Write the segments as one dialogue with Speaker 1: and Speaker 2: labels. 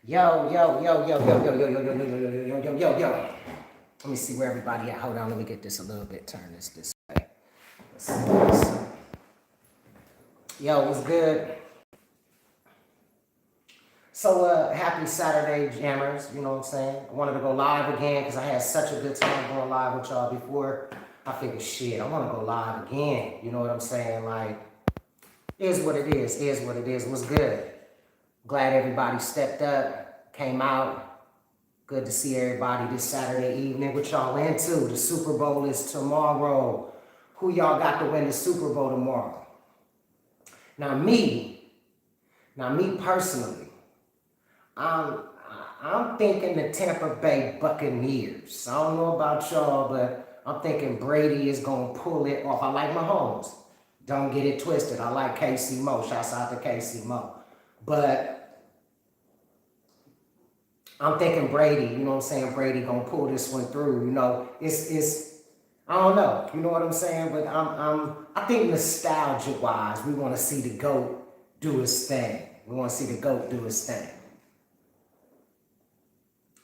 Speaker 1: Yo, yo, yo, yo, yo, yo, yo, yo, yo, yo, yo, yo, yo, yo, yo, yo. Let me see where everybody at. Hold on, let me get this a little bit. Turn this way. Let's see this. Yo, what's good? So, happy Saturday, jammers. You know what I'm saying? I wanted to go live again because I had such a good time going live with y'all before. I figured, shit, I want to go live again. You know what I'm saying? Like, is what it is what it is. What's good? Glad everybody stepped up, came out. Good to see everybody this Saturday evening. What y'all into? The Super Bowl is tomorrow. Who y'all got to win the Super Bowl tomorrow? Now me personally, I'm thinking the Tampa Bay Buccaneers. I don't know about y'all, but I'm thinking Brady is gonna pull it off. I like Mahomes. Don't get it twisted. I like KC Mo. Shouts out to KC Mo. But I'm thinking Brady, you know what I'm saying? Brady gonna pull this one through. You know, it's I don't know, you know what I'm saying? But I think nostalgia wise, we want to see the GOAT do his thing. We want to see the GOAT do his thing.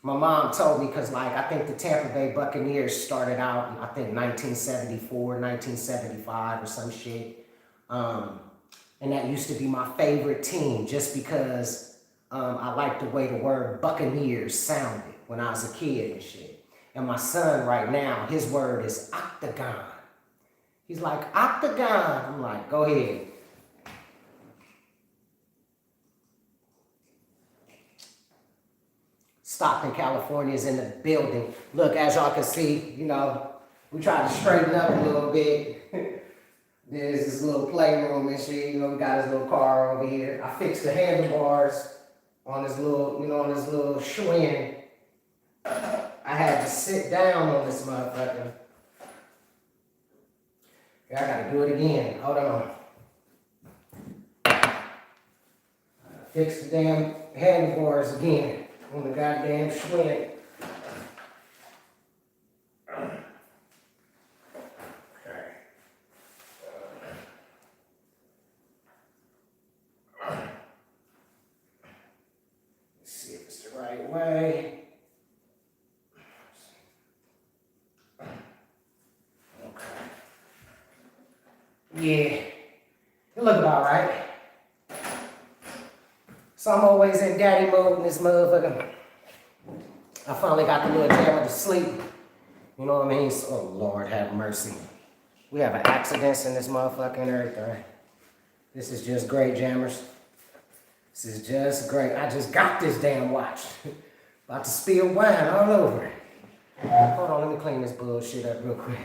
Speaker 1: My mom told me because, like, I think the Tampa Bay Buccaneers started out in, I think, 1974, 1975 or some shit. And that used to be my favorite team just because I liked the way the word Buccaneers sounded when I was a kid and shit. And my son right now, his word is octagon. He's like, octagon. I'm like, go ahead. Stockton, California is in the building. Look, as y'all can see, you know, we tried to straighten up a little bit. There's this little playroom and shit. You know, we got his little car over here. I fixed the handlebars on this little, you know, on this little Schwinn. I had to sit down on this motherfucker. Yeah, I gotta do it again. Hold on. Fix the damn handlebars again on the goddamn Schwinn. Right way. Okay. Yeah, it look about right. So I'm always in daddy mode in this motherfucker. I finally got the little jammer to sleep. You know what I mean? So, oh Lord have mercy. We have accidents in this motherfucker and everything. This is just great, jammers. This is just great. I just got this damn watch. About to spill wine all over it. Hold on, let me clean this bullshit up real quick.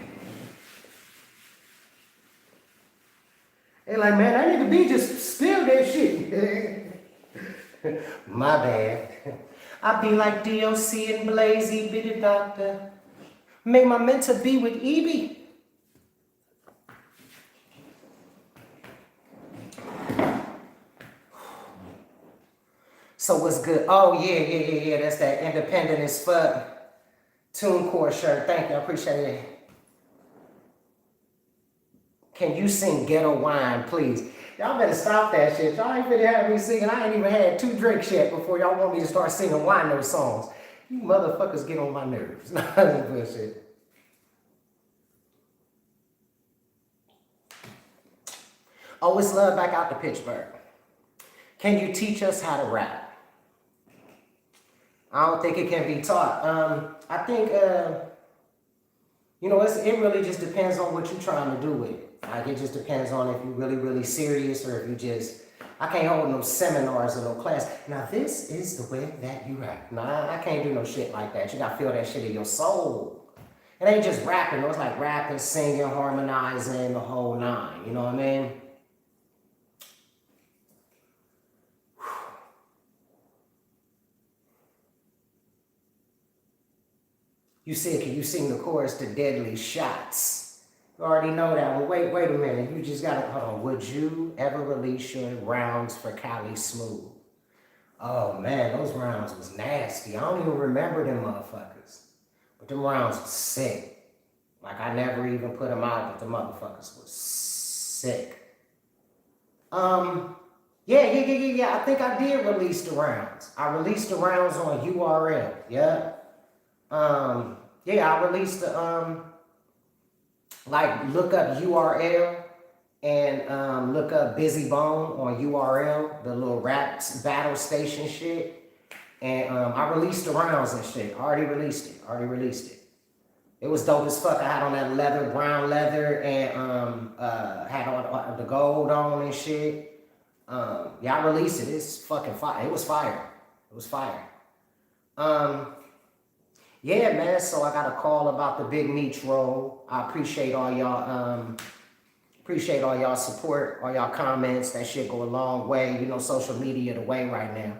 Speaker 1: They like, man, I need to be just spill that shit. My bad. I be like DOC and Blazy, be the doctor. Make my mentor be with Evie. So what's good? Oh, yeah. That's that independent as fuck TuneCore shirt. Thank you. I appreciate it. Can you sing Ghetto Wine, please? Y'all better stop that shit. Y'all ain't finna have me singing. I ain't even had 2 drinks yet before y'all want me to start singing wino songs. You motherfuckers get on my nerves. That's bullshit. Oh, it's love back out to Pittsburgh. Can you teach us how to rap? I don't think it can be taught. I think, you know, it really just depends on what you're trying to do with it. Like, it just depends on if you're really, really serious or if you just, I can't hold no seminars or no class. Now, this is the way that you rap. Nah, I can't do no shit like that. You gotta feel that shit in your soul. It ain't just rapping. It's like rapping, singing, harmonizing, the whole 9. You know what I mean? You said, can you sing the chorus to Deadly Shots? You already know that one. Wait a minute. You just gotta, hold on. Would you ever release your rounds for Cali Smooth? Oh man, those rounds was nasty. I don't even remember them motherfuckers. But them rounds was sick. Like, I never even put them out, but the motherfuckers was sick. Yeah. I think I did release the rounds. I released the rounds on URL. Yeah. Yeah, I released the like look up URL and look up Bizzy Bone on URL, the little rap battle station shit. And I released the rounds and shit. I already released it. It was dope as fuck. I had on that leather, brown leather, and had on the gold on and shit. Yeah, I released it. It's fucking fire. It was fire. Yeah, man. So I got a call about the Big Meech role. I appreciate all y'all. Appreciate all y'all support, all y'all comments. That shit go a long way. You know, social media the way right now.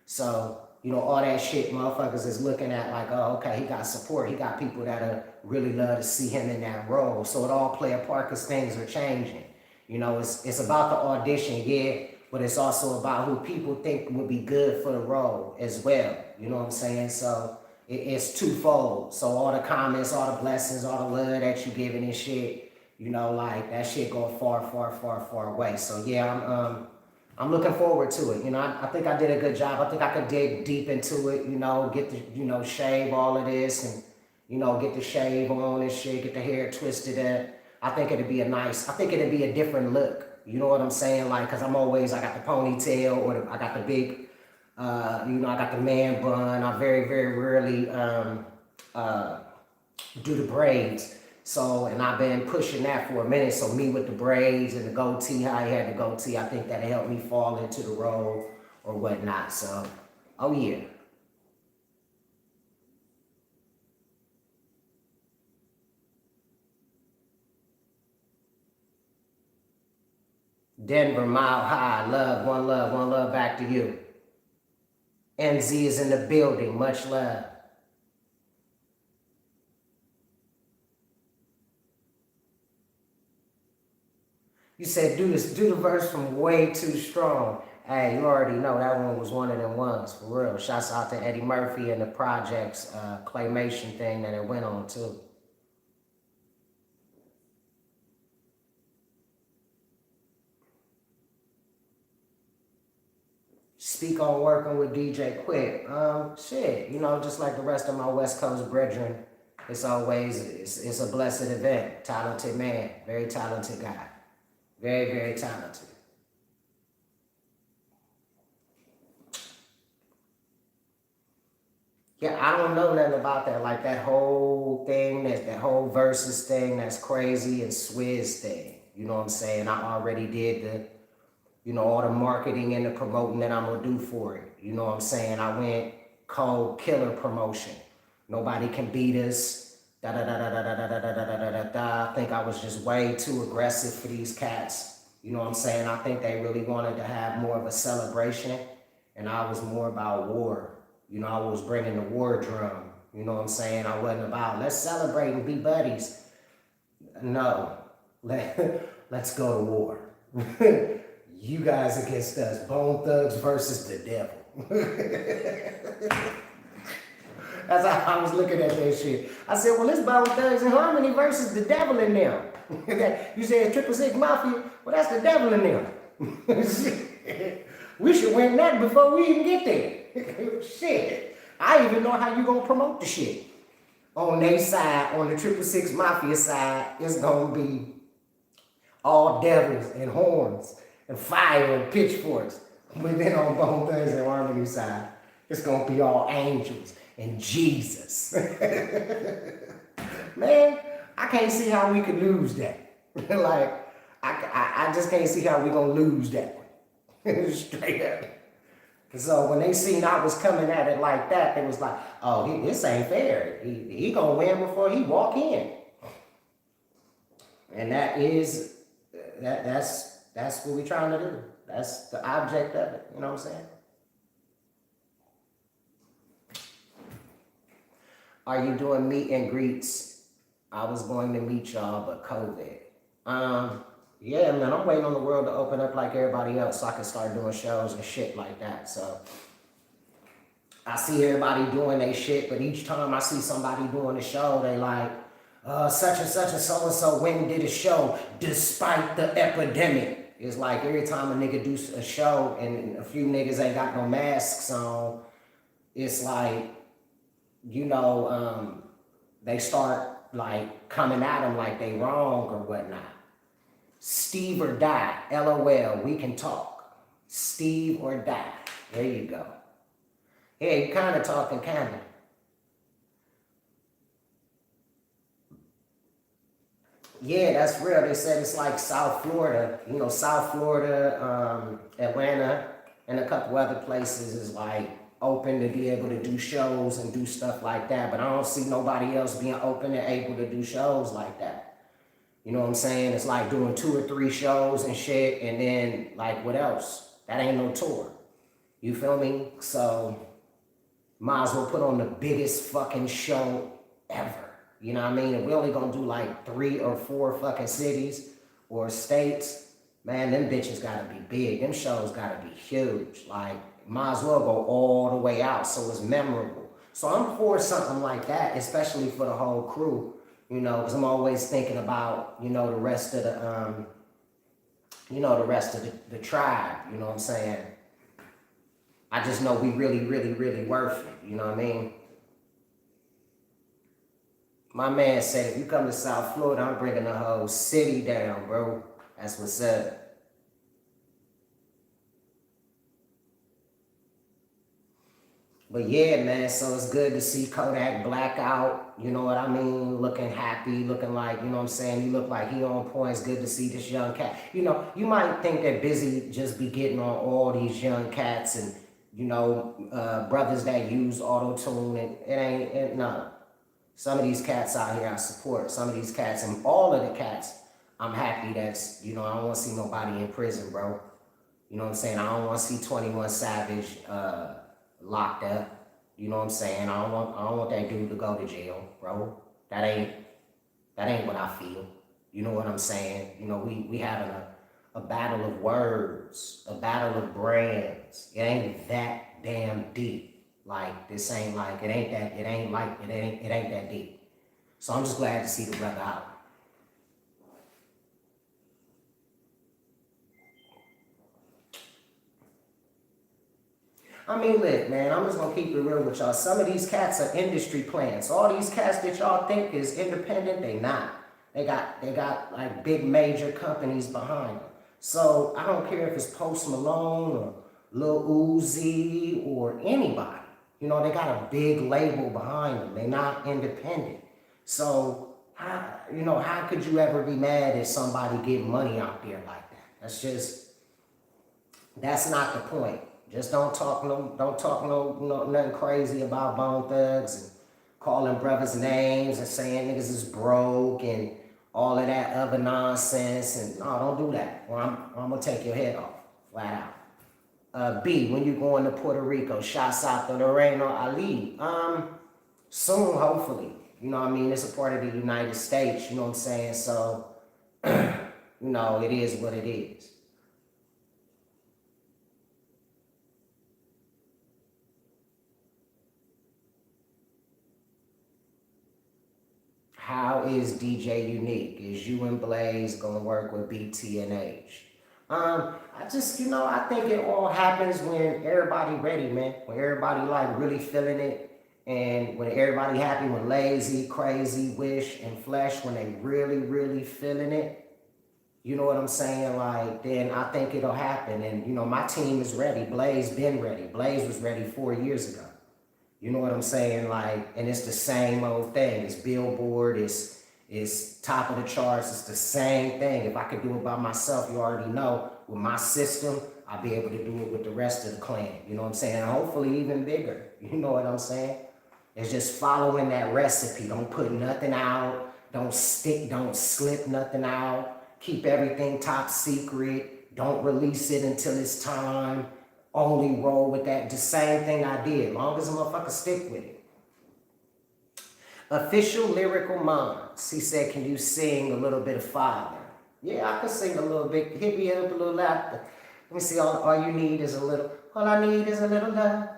Speaker 1: So, you know, all that shit motherfuckers is looking at like, oh, okay, he got support. He got people that really love to see him in that role. So it all play a part because things are changing. You know, it's about the audition, yeah, but it's also about who people think would be good for the role as well. You know what I'm saying? So it's twofold. So all the comments, all the blessings, all the love that you giving and shit, you know, like that shit go far away. So yeah, I'm looking forward to it. You know, I think I did a good job. I think I could dig deep into it, you know, get the, you know, shave all of this and, you know, get the shave on and shit, get the hair twisted up. I think it'd be a different look. You know what I'm saying? Like, cause I got the ponytail or I got the big, you know, I got the man bun. I very rarely do the braids. So, and I've been pushing that for a minute. So me with the braids and the goatee, how I had the goatee, I think that'll help me fall into the role or whatnot. So, oh yeah. Denver, Mile High, one love back to you. NZ is in the building, much love. You said do the verse from Way Too Strong. Hey, you already know that one was one of them ones, for real. Shouts out to Eddie Murphy and the Projects claymation thing that it went on too. Speak on working with DJ Quick. Shit, you know, just like the rest of my West Coast brethren, it's a blessed event. Talented man, very talented guy. Very talented. Yeah, I don't know nothing about that. Like that whole thing, that whole versus thing, that's crazy, and Swizz thing. You know what I'm saying? I already did the, you know, all the marketing and the promoting that I'm gonna do for it. You know what I'm saying? I went cold killer promotion. Nobody can beat us. Da da da da da da da da da da da da. I think I was just way too aggressive for these cats. You know what I'm saying? I think they really wanted to have more of a celebration, and I was more about war. You know, I was bringing the war drum. You know what I'm saying? I wasn't about let's celebrate and be buddies. No, let's go to war. You guys against us. Bone Thugs versus the devil. That's how I was looking at that shit. I said, well, it's Bone Thugs and Harmony versus the devil in them. You said 666 Mafia? Well, that's the devil in them. We should win that before we even get there. Shit. I even know how you gonna promote the shit. On their side, on the 666 Mafia side, it's gonna be all devils and horns and fire and pitchforks. But then on Bone Thugs and Harmony side, it's gonna be all angels and Jesus. Man, I can't see how we could lose that. Like, I just can't see how we gonna lose that one. Straight up. So when they seen I was coming at it like that, they was like, oh, this ain't fair. He gonna win before he walk in. And that's what we trying to do. That's the object of it. You know what I'm saying? Are you doing meet and greets? I was going to meet y'all, but COVID. Yeah, man, I'm waiting on the world to open up like everybody else so I can start doing shows and shit like that. So I see everybody doing their shit, but each time I see somebody doing a show, they like, such and so went and did a show despite the epidemic. It's like every time a nigga do a show and a few niggas ain't got no masks on, it's like, you know, they start like coming at them like they wrong or whatnot. Steve or die, LOL, we can talk. Steve or die, there you go. Yeah, you kind of talking, kind of. Yeah, that's real. They said it's like South Florida. You know, South Florida, Atlanta, and a couple other places is like open to be able to do shows and do stuff like that. But I don't see nobody else being open and able to do shows like that. You know what I'm saying? It's like doing 2 or 3 shows and shit, and then like what else? That ain't no tour. You feel me? So might as well put on the biggest fucking show ever. You know what I mean? If we only gonna do like 3 or 4 fucking cities or states, man, them bitches gotta be big. Them shows gotta be huge. Like, might as well go all the way out so it's memorable. So I'm for something like that, especially for the whole crew, you know, because I'm always thinking about, you know, the rest of the, the tribe, you know what I'm saying? I just know we really, really, really worth it, you know what I mean? My man said, if you come to South Florida, I'm bringing the whole city down, bro. That's what's up. But yeah, man, so it's good to see Kodak Blackout, you know what I mean? Looking happy, looking like, you know what I'm saying? You look like he on point. It's good to see this young cat. You know, you might think that Bizzy just be getting on all these young cats and, you know, brothers that use auto-tune, and it ain't, no. Some of these cats out here I support. Some of these cats, and all of the cats, I'm happy that's, you know, I don't want to see nobody in prison, bro. You know what I'm saying? I don't want to see 21 Savage locked up. You know what I'm saying? I don't want that dude to go to jail, bro. That ain't what I feel. You know what I'm saying? You know, we having a battle of words, a battle of brands. It ain't that damn deep. Like, this ain't like, it ain't that deep. So I'm just glad to see the brother out. I mean, look, man, I'm just gonna keep it real with y'all. Some of these cats are industry plants. All these cats that y'all think is independent, they not. They got like big major companies behind them. So I don't care if it's Post Malone or Lil Uzi or anybody. You know, they got a big label behind them. They're not independent. So, how could you ever be mad if somebody get money out there like that? That's not the point. Just don't talk nothing crazy about Bone Thugs and calling brothers names and saying niggas is broke and all of that other nonsense. And no, don't do that, or I'm gonna take your head off, flat out. B, when you going to Puerto Rico? Shouts out to Loreno Ali. Soon, hopefully. You know what I mean? It's a part of the United States, you know what I'm saying? So, you know, it is what it is. How is DJ unique? Is YoungBoyz gonna work with BT and H? I just, you know, I think it all happens when everybody ready, man. When everybody like really feeling it, and when everybody happy, when Lazy, Crazy, Wish, and Flesh, when they really, really feeling it, you know what I'm saying? Like, then I think it'll happen. And, you know, my team is ready. Blaze been ready. Blaze was ready 4 years ago. You know what I'm saying? Like, and it's the same old thing. It's Billboard, it's top of the charts. It's the same thing. If I could do it by myself, you already know, with my system, I'll be able to do it with the rest of the clan. You know what I'm saying? And hopefully even bigger. You know what I'm saying? It's just following that recipe. Don't put nothing out. Don't slip nothing out. Keep everything top secret. Don't release it until it's time. Only roll with that. The same thing I did. Long as a motherfucker stick with it. Official Lyrical Minds. He said, can you sing a little bit of Father? Yeah, I can sing a little bit. Hit me up a little laughter. Let me see. All you need is a little. All I need is a little love.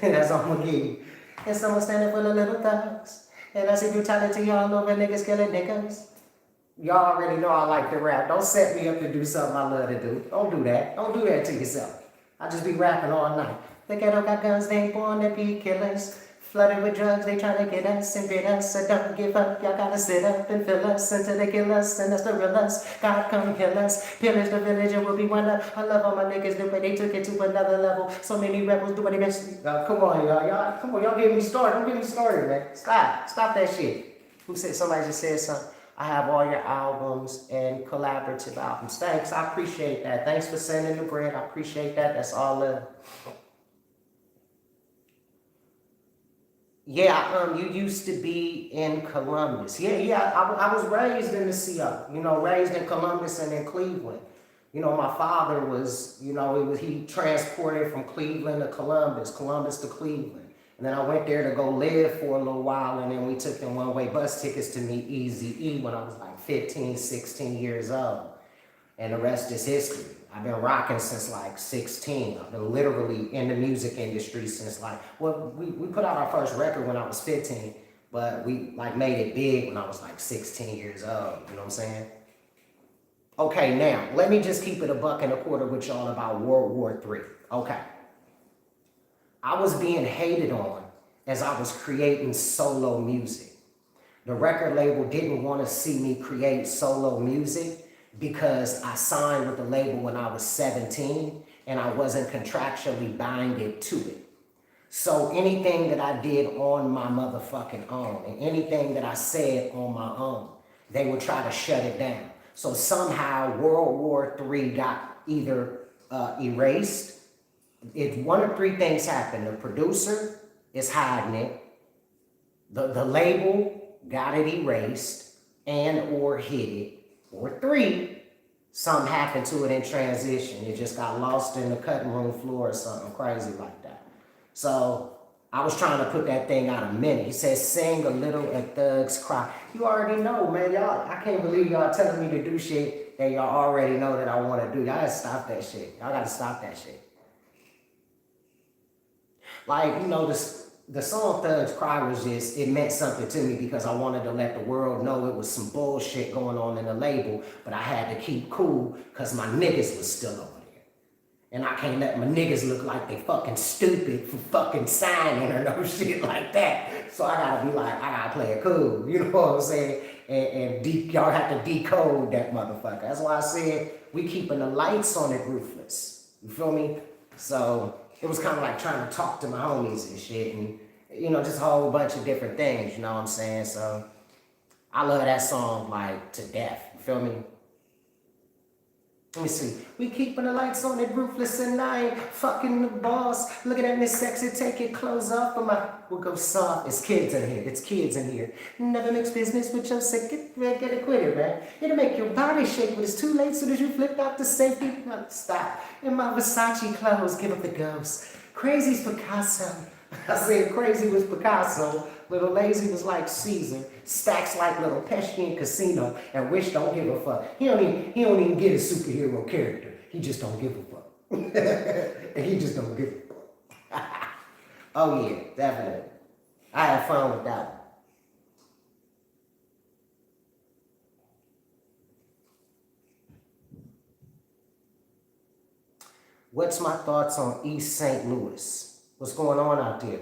Speaker 1: That's all I'm gonna give you. And someone standing for the little thugs. And I see brutality all over niggas killing niggas. Y'all already know I like to rap. Don't set me up to do something I love to do. Don't do that. Don't do that to yourself. I just be rapping all night. The ghetto got guns, they ain't born to be killers. Flooded with drugs, they try to get us and beat us. So don't give up, y'all gotta sit up and fill us until they kill us, and that's the real us. God come kill us, pillage the village, it will be one up. I love all my niggas do, but they took it to another level. So many rebels do what they best. Come on, y'all. Come on, y'all get me started. Don't get me started, man. Stop that shit. Who said, somebody just said something? I have all your albums and collaborative albums. Thanks, I appreciate that. Thanks for sending the bread. I appreciate that. That's all love. Yeah, you used to be in Columbus. Yeah, I was raised in the CO, raised in Columbus and in Cleveland. My father was, he transported from Cleveland to Columbus, Columbus to Cleveland. And then I went there to go live for a little while, and then we took them one-way bus tickets to meet Eazy-E when I was like 15, 16 years old. And the rest is history. I've been rocking since like 16. I've been literally in the music industry since we put out our first record when I was 15, but we made it big when I was like 16 years old, you know what I'm saying? Okay, now, let me just keep it a buck and a quarter with y'all about World War III. Okay. I was being hated on as I was creating solo music. The record label didn't want to see me create solo music because I signed with the label when I was 17 and I wasn't contractually binded to it. So anything that I did on my motherfucking own and anything that I said on my own, they would try to shut it down. So somehow World War III got either erased. If one of three things happened, the producer is hiding it, the label got it erased and or hid it, or three, something happened to it in transition. It just got lost in the cutting room floor or something crazy like that. So I was trying to put that thing out a minute. He says, sing a little and thugs cry. You already know, man. Y'all, I can't believe y'all telling me to do shit that y'all already know that I want to do. Y'all gotta stop that shit. Y'all gotta stop that shit. The song Thugs Cry was just, it meant something to me because I wanted to let the world know it was some bullshit going on in the label, but I had to keep cool because my niggas was still over there. And I can't let my niggas look like they fucking stupid for fucking signing or no shit like that. So I gotta be like, I gotta play it cool, you know what I'm saying? And y'all have to decode that motherfucker. That's why I said we keeping the lights on it ruthless. You feel me? So it was kind of like trying to talk to my homies and shit and, just a whole bunch of different things, you know what I'm saying? So I love that song to death, you feel me? Let me see. We keeping the lights on it ruthless and I ain't fucking the boss. Looking at me sexy, take your clothes off and my will go soft. It's kids in here. Never mix business with your sick. Get it quit, man. It'll make your body shake, but it's too late. Soon as you flipped out the safety, stop. In my Versace clothes, give up the ghost. Crazy's Picasso. I said crazy was Picasso. Little lazy was like Caesar. Stacks like little Pesci in Casino. And Wish don't give a fuck. He don't even get a superhero character. He just don't give a fuck. And he just don't give a fuck. Oh yeah, definitely. I had fun with that one. What's my thoughts on East St. Louis? What's going on out there?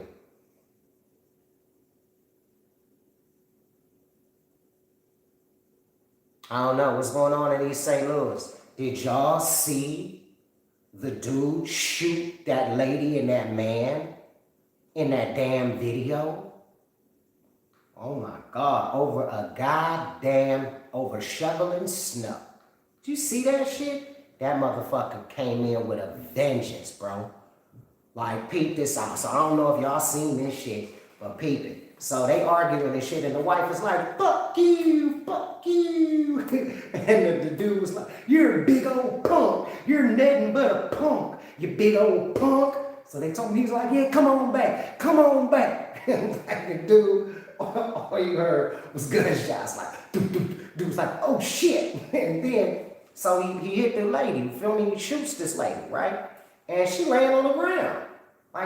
Speaker 1: I don't know. What's going on in East St. Louis? Did y'all see the dude shoot that lady and that man in that damn video? Oh my God. Over shoveling snow. Did you see that shit? That motherfucker came in with a vengeance, bro. Peep this out. So I don't know if y'all seen this shit, but peep it. So they arguing and shit, and the wife is like, fuck you, fuck you. And the dude was like, you're a big old punk. You're nothing but a punk, you big old punk. So they told me, he's like, yeah, come on back. And the dude, all you heard was gunshots, dude was like, oh shit. And then, so he hit the lady, you feel me? He shoots this lady, right? And she laying on the ground.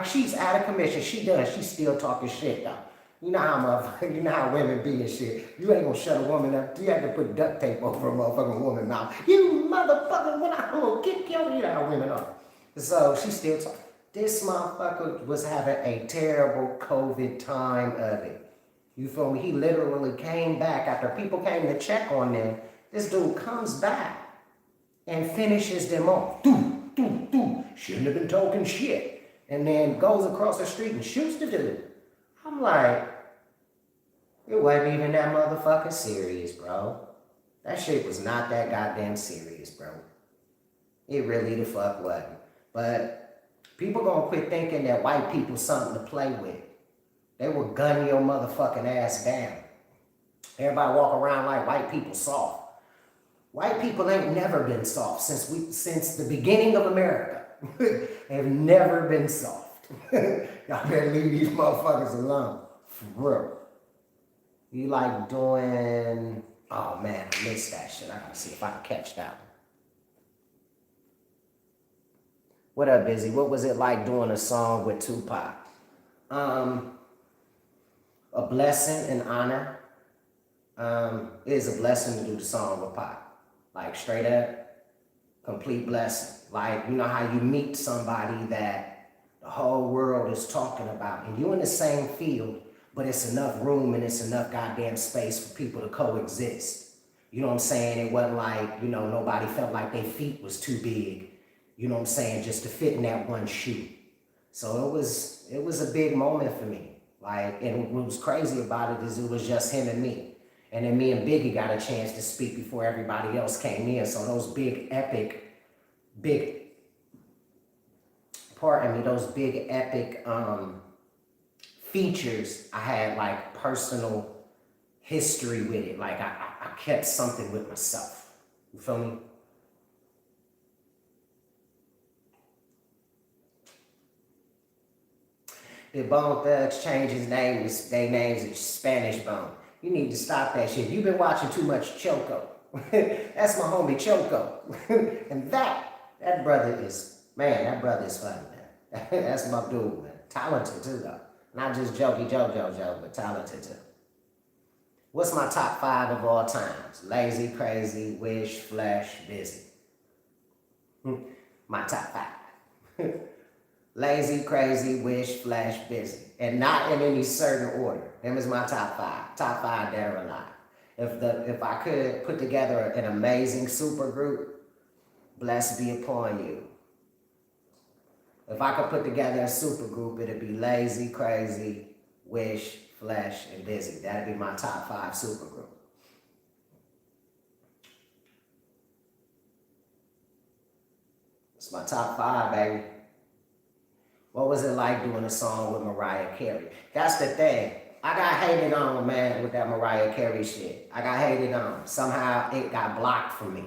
Speaker 1: She's out of commission. She done. She's still talking shit, though. You know how motherfucker, you know how women be and shit. You ain't gonna shut a woman up. You have to put duct tape over a motherfucking woman's mouth. You motherfucker, when I'm gonna kick your, you know how women are. So she still talking. This motherfucker was having a terrible COVID time of it. You feel me? He literally came back after people came to check on them. This dude comes back and finishes them off. Shouldn't have been talking shit. And then goes across the street and shoots the dude. I'm like, it wasn't even that motherfucking serious, bro. That shit was not that goddamn serious, bro. It really the fuck wasn't. But people gonna quit thinking that white people something to play with. They will gun your motherfucking ass down. Everybody walk around like white people soft. White people ain't never been soft since the beginning of America. They've never been soft. Y'all better leave these motherfuckers alone. For real. You like doing, oh man, I missed that shit. I gotta see if I can catch that one. What up, Bizzy? What was it like doing a song with Tupac? A blessing and honor. It is a blessing to do the song with Pac. Like straight up, complete blessing. Like, you know how you meet somebody that the whole world is talking about and you in the same field, but it's enough room and it's enough goddamn space for people to coexist. You know what I'm saying? It wasn't like, you know, nobody felt like their feet was too big, you know what I'm saying, just to fit in that one shoe. So it was a big moment for me. Like, and what was crazy about it is it was just him and me. And then me and Biggie got a chance to speak before everybody else came in. So those big epic features, I had like personal history with it. Like I kept something with myself. You feel me? Did Bone Thugs change his name? Their names is Spanish Bone. You need to stop that shit. You've been watching too much Choco. That's my homie Choco. And that brother is, man, that brother is funny, man. That's my dude, man. Talented too, though. Not just jokey joke, but talented too. What's my top 5 of all times? Lazy, Crazy, Wish, Flesh, Bizzy. My top 5. Lazy, Crazy, Wish, Flesh, Bizzy. And not in any certain order. Them is my top 5. Top 5 dead or alive. If I could put together an amazing super group, blessed be upon you. If I could put together a super group, it'd be Lazy, Crazy, Wish, Flesh, and Bizzy. That'd be my top 5 super group. It's my top 5, baby. What was it like doing a song with Mariah Carey? That's the thing. I got hated on, man, with that Mariah Carey shit. I got hated on. Somehow it got blocked from me.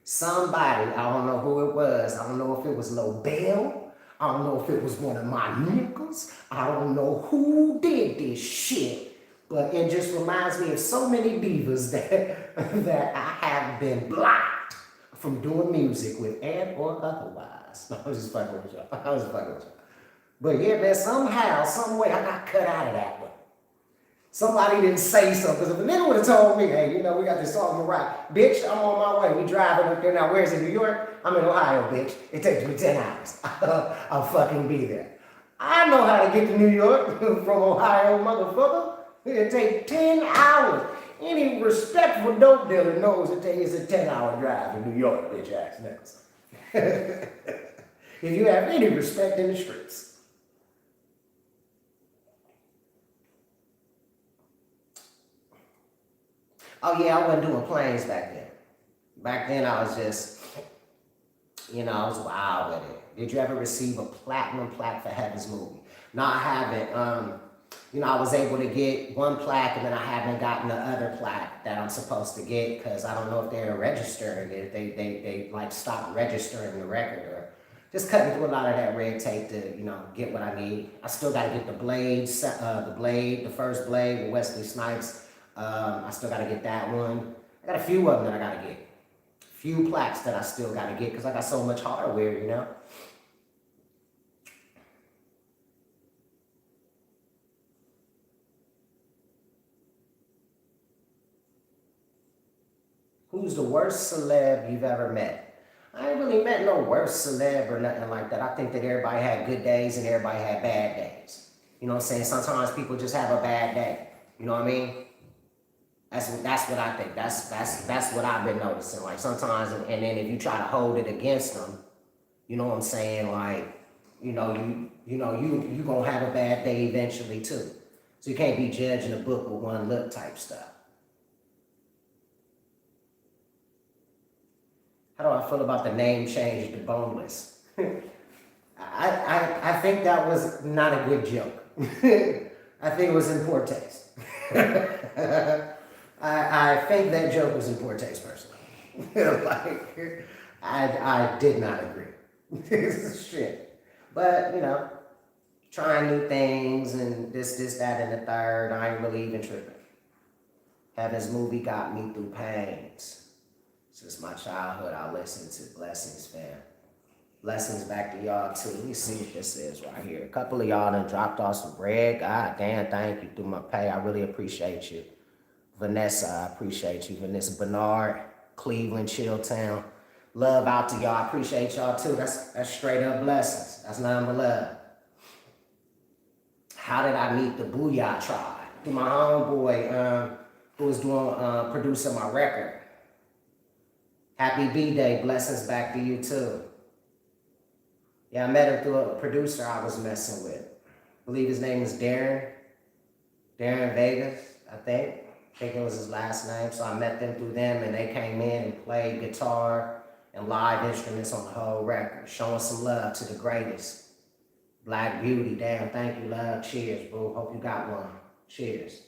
Speaker 1: Somebody, I don't know who it was. I don't know if it was Lobel. I don't know if it was one of my niggas. I don't know who did this shit. But it just reminds me of so many divas that I have been blocked from doing music with and or otherwise. I was just fucking with y'all. But yeah, man, somehow, some way, I got cut out of that one. Somebody didn't say something. Because if a nigga would have told me, hey, you know, we got this song to rock. Bitch, I'm on my way. We driving up there. Now, where's it? New York? I'm in Ohio, bitch. It takes me 10 hours. I'll fucking be there. I know how to get to New York from Ohio, motherfucker. It takes 10 hours. Any respectful dope dealer knows it's a 10-hour drive to New York, bitch ass niggas. If you have any respect in the streets. Oh yeah, I wasn't doing planes back then. Back then I was just, you know, I was wild with it. Did you ever receive a platinum plaque for Heaven's Movie? No, I haven't. You know, I was able to get one plaque and then I haven't gotten the other plaque that I'm supposed to get because I don't know if they're registering it. They like stopped registering the record or just cutting through a lot of that red tape to, you know, get what I need. I still got to get the the first Blade with Wesley Snipes. I still got to get that one. I got a few of them that I got to get. A few plaques that I still got to get because I got so much hardware, you know. Who's the worst celeb you've ever met? I ain't really met no worst celeb or nothing like that. I think that everybody had good days and everybody had bad days. You know what I'm saying? Sometimes people just have a bad day. You know what I mean? That's what I think. That's what I've been noticing. Like sometimes, and then if you try to hold it against them, you know what I'm saying? Like, you gonna have a bad day eventually too. So you can't be judging a book with one look type stuff. How do I feel about the name change to Boneless? I think that was not a good joke. I think it was in poor taste. I think that joke was in poor taste personally. Like, I did not agree. Shit. But, trying new things and this, that, and the third, I ain't really even tripping. Heaven's movie got me through pains. Since my childhood, I listened to Blessings, fam. Blessings back to y'all, too. Let me see what this is right here. A couple of y'all done dropped off some bread. God damn, thank you through my pay. I really appreciate you. Vanessa, I appreciate you. Vanessa Bernard, Cleveland, Chilltown. Love out to y'all. I appreciate y'all, too. That's straight up blessings. That's nothing but love. How did I meet the Booyah Tribe? Through my homeboy who was producing my record. Happy B-Day. Blessings back to you, too. Yeah, I met him through a producer I was messing with. I believe his name is Darren. Darren Vegas, I think. I think it was his last name. So I met them through them, and they came in and played guitar and live instruments on the whole record. Showing some love to the greatest. Black Beauty. Damn, thank you, love. Cheers, boo. Hope you got one. Cheers.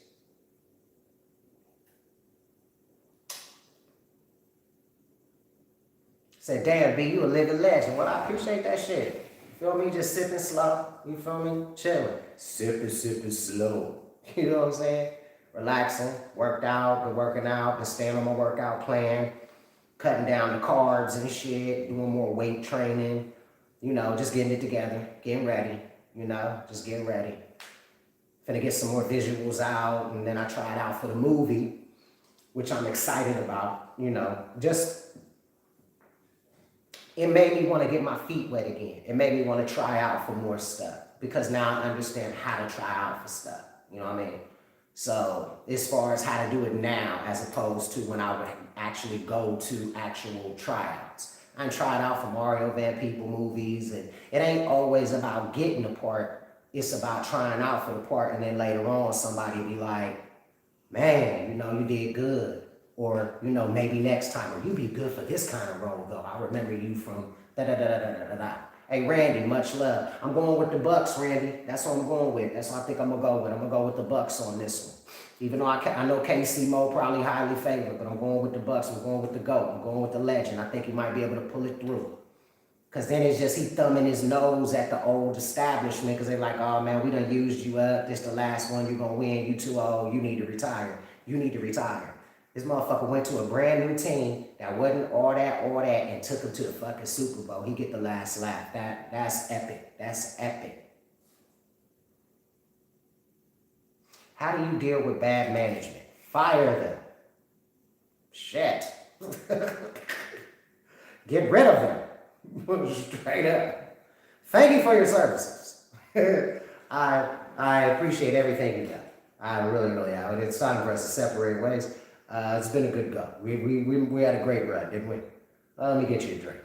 Speaker 1: Said, damn, B, you a living legend. Well, I appreciate that shit. You feel me? Just sipping slow. You feel me? Chilling. Sipping slow. You know what I'm saying? Relaxing. Worked out. Been working out. Been staying on my workout plan. Cutting down the carbs and shit. Doing more weight training. Just getting it together. Getting ready. Just getting ready. Finna get some more visuals out. And then I try it out for the movie, which I'm excited about. It made me want to get my feet wet again. It made me want to try out for more stuff because now I understand how to try out for stuff. You know what I mean? So as far as how to do it now, as opposed to when I would actually go to actual tryouts. I tried out for Mario Van Peebles movies, and it ain't always about getting the part. It's about trying out for the part, and then later on somebody be like, man, you did good. Or, maybe next time, or you be good for this kind of role, though. I remember you from da-da-da-da-da-da-da. Hey, Randy, much love. I'm going with the Bucks, Randy. That's what I'm going with. That's what I think I'm going to go with. I'm going to go with the Bucks on this one. Even though I know KC Mo probably highly favored, but I'm going with the Bucks. I'm going with the GOAT. I'm going with the legend. I think he might be able to pull it through. Because then it's just he thumbing his nose at the old establishment because they're like, oh, man, we done used you up. This the last one. You're going to win. You too old. You need to retire. You need to retire. This motherfucker went to a brand new team that wasn't all that, and took him to the fucking Super Bowl. He get the last laugh. That's epic. That's epic. How do you deal with bad management? Fire them. Shit. Get rid of them. Straight up. Thank you for your services. I appreciate everything you done. I really, really have. It's time for us to separate ways. It's been a good go. We had a great run, didn't we? Let me get you a drink.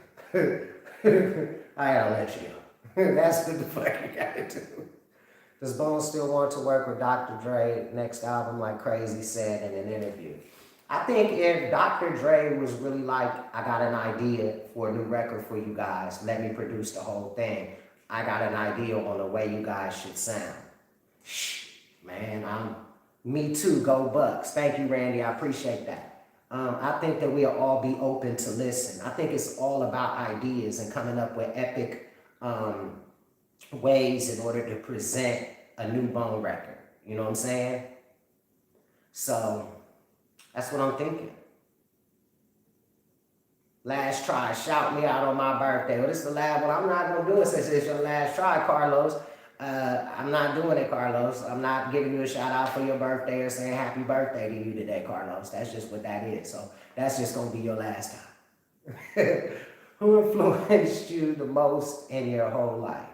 Speaker 1: I gotta let you go. That's what the fuck you gotta do. Does Bones still want to work with Dr. Dre next album like Crazy said in an interview? I think if Dr. Dre was really like, I got an idea for a new record for you guys, let me produce the whole thing. I got an idea on the way you guys should sound. Shh, man, me too, go Bucks. Thank you, Randy, I appreciate that. I think that we'll all be open to listen. I think it's all about ideas and coming up with epic ways in order to present a new Bone record. You know what I'm saying? So, that's what I'm thinking. Last try, shout me out on my birthday. Well, this is the last one. I'm not going to do it since it's your last try, Carlos. I'm not doing it, Carlos. I'm not giving you a shout out for your birthday or saying happy birthday to you today, Carlos. That's just what that is. So that's just gonna be your last time. Who influenced you the most in your whole life?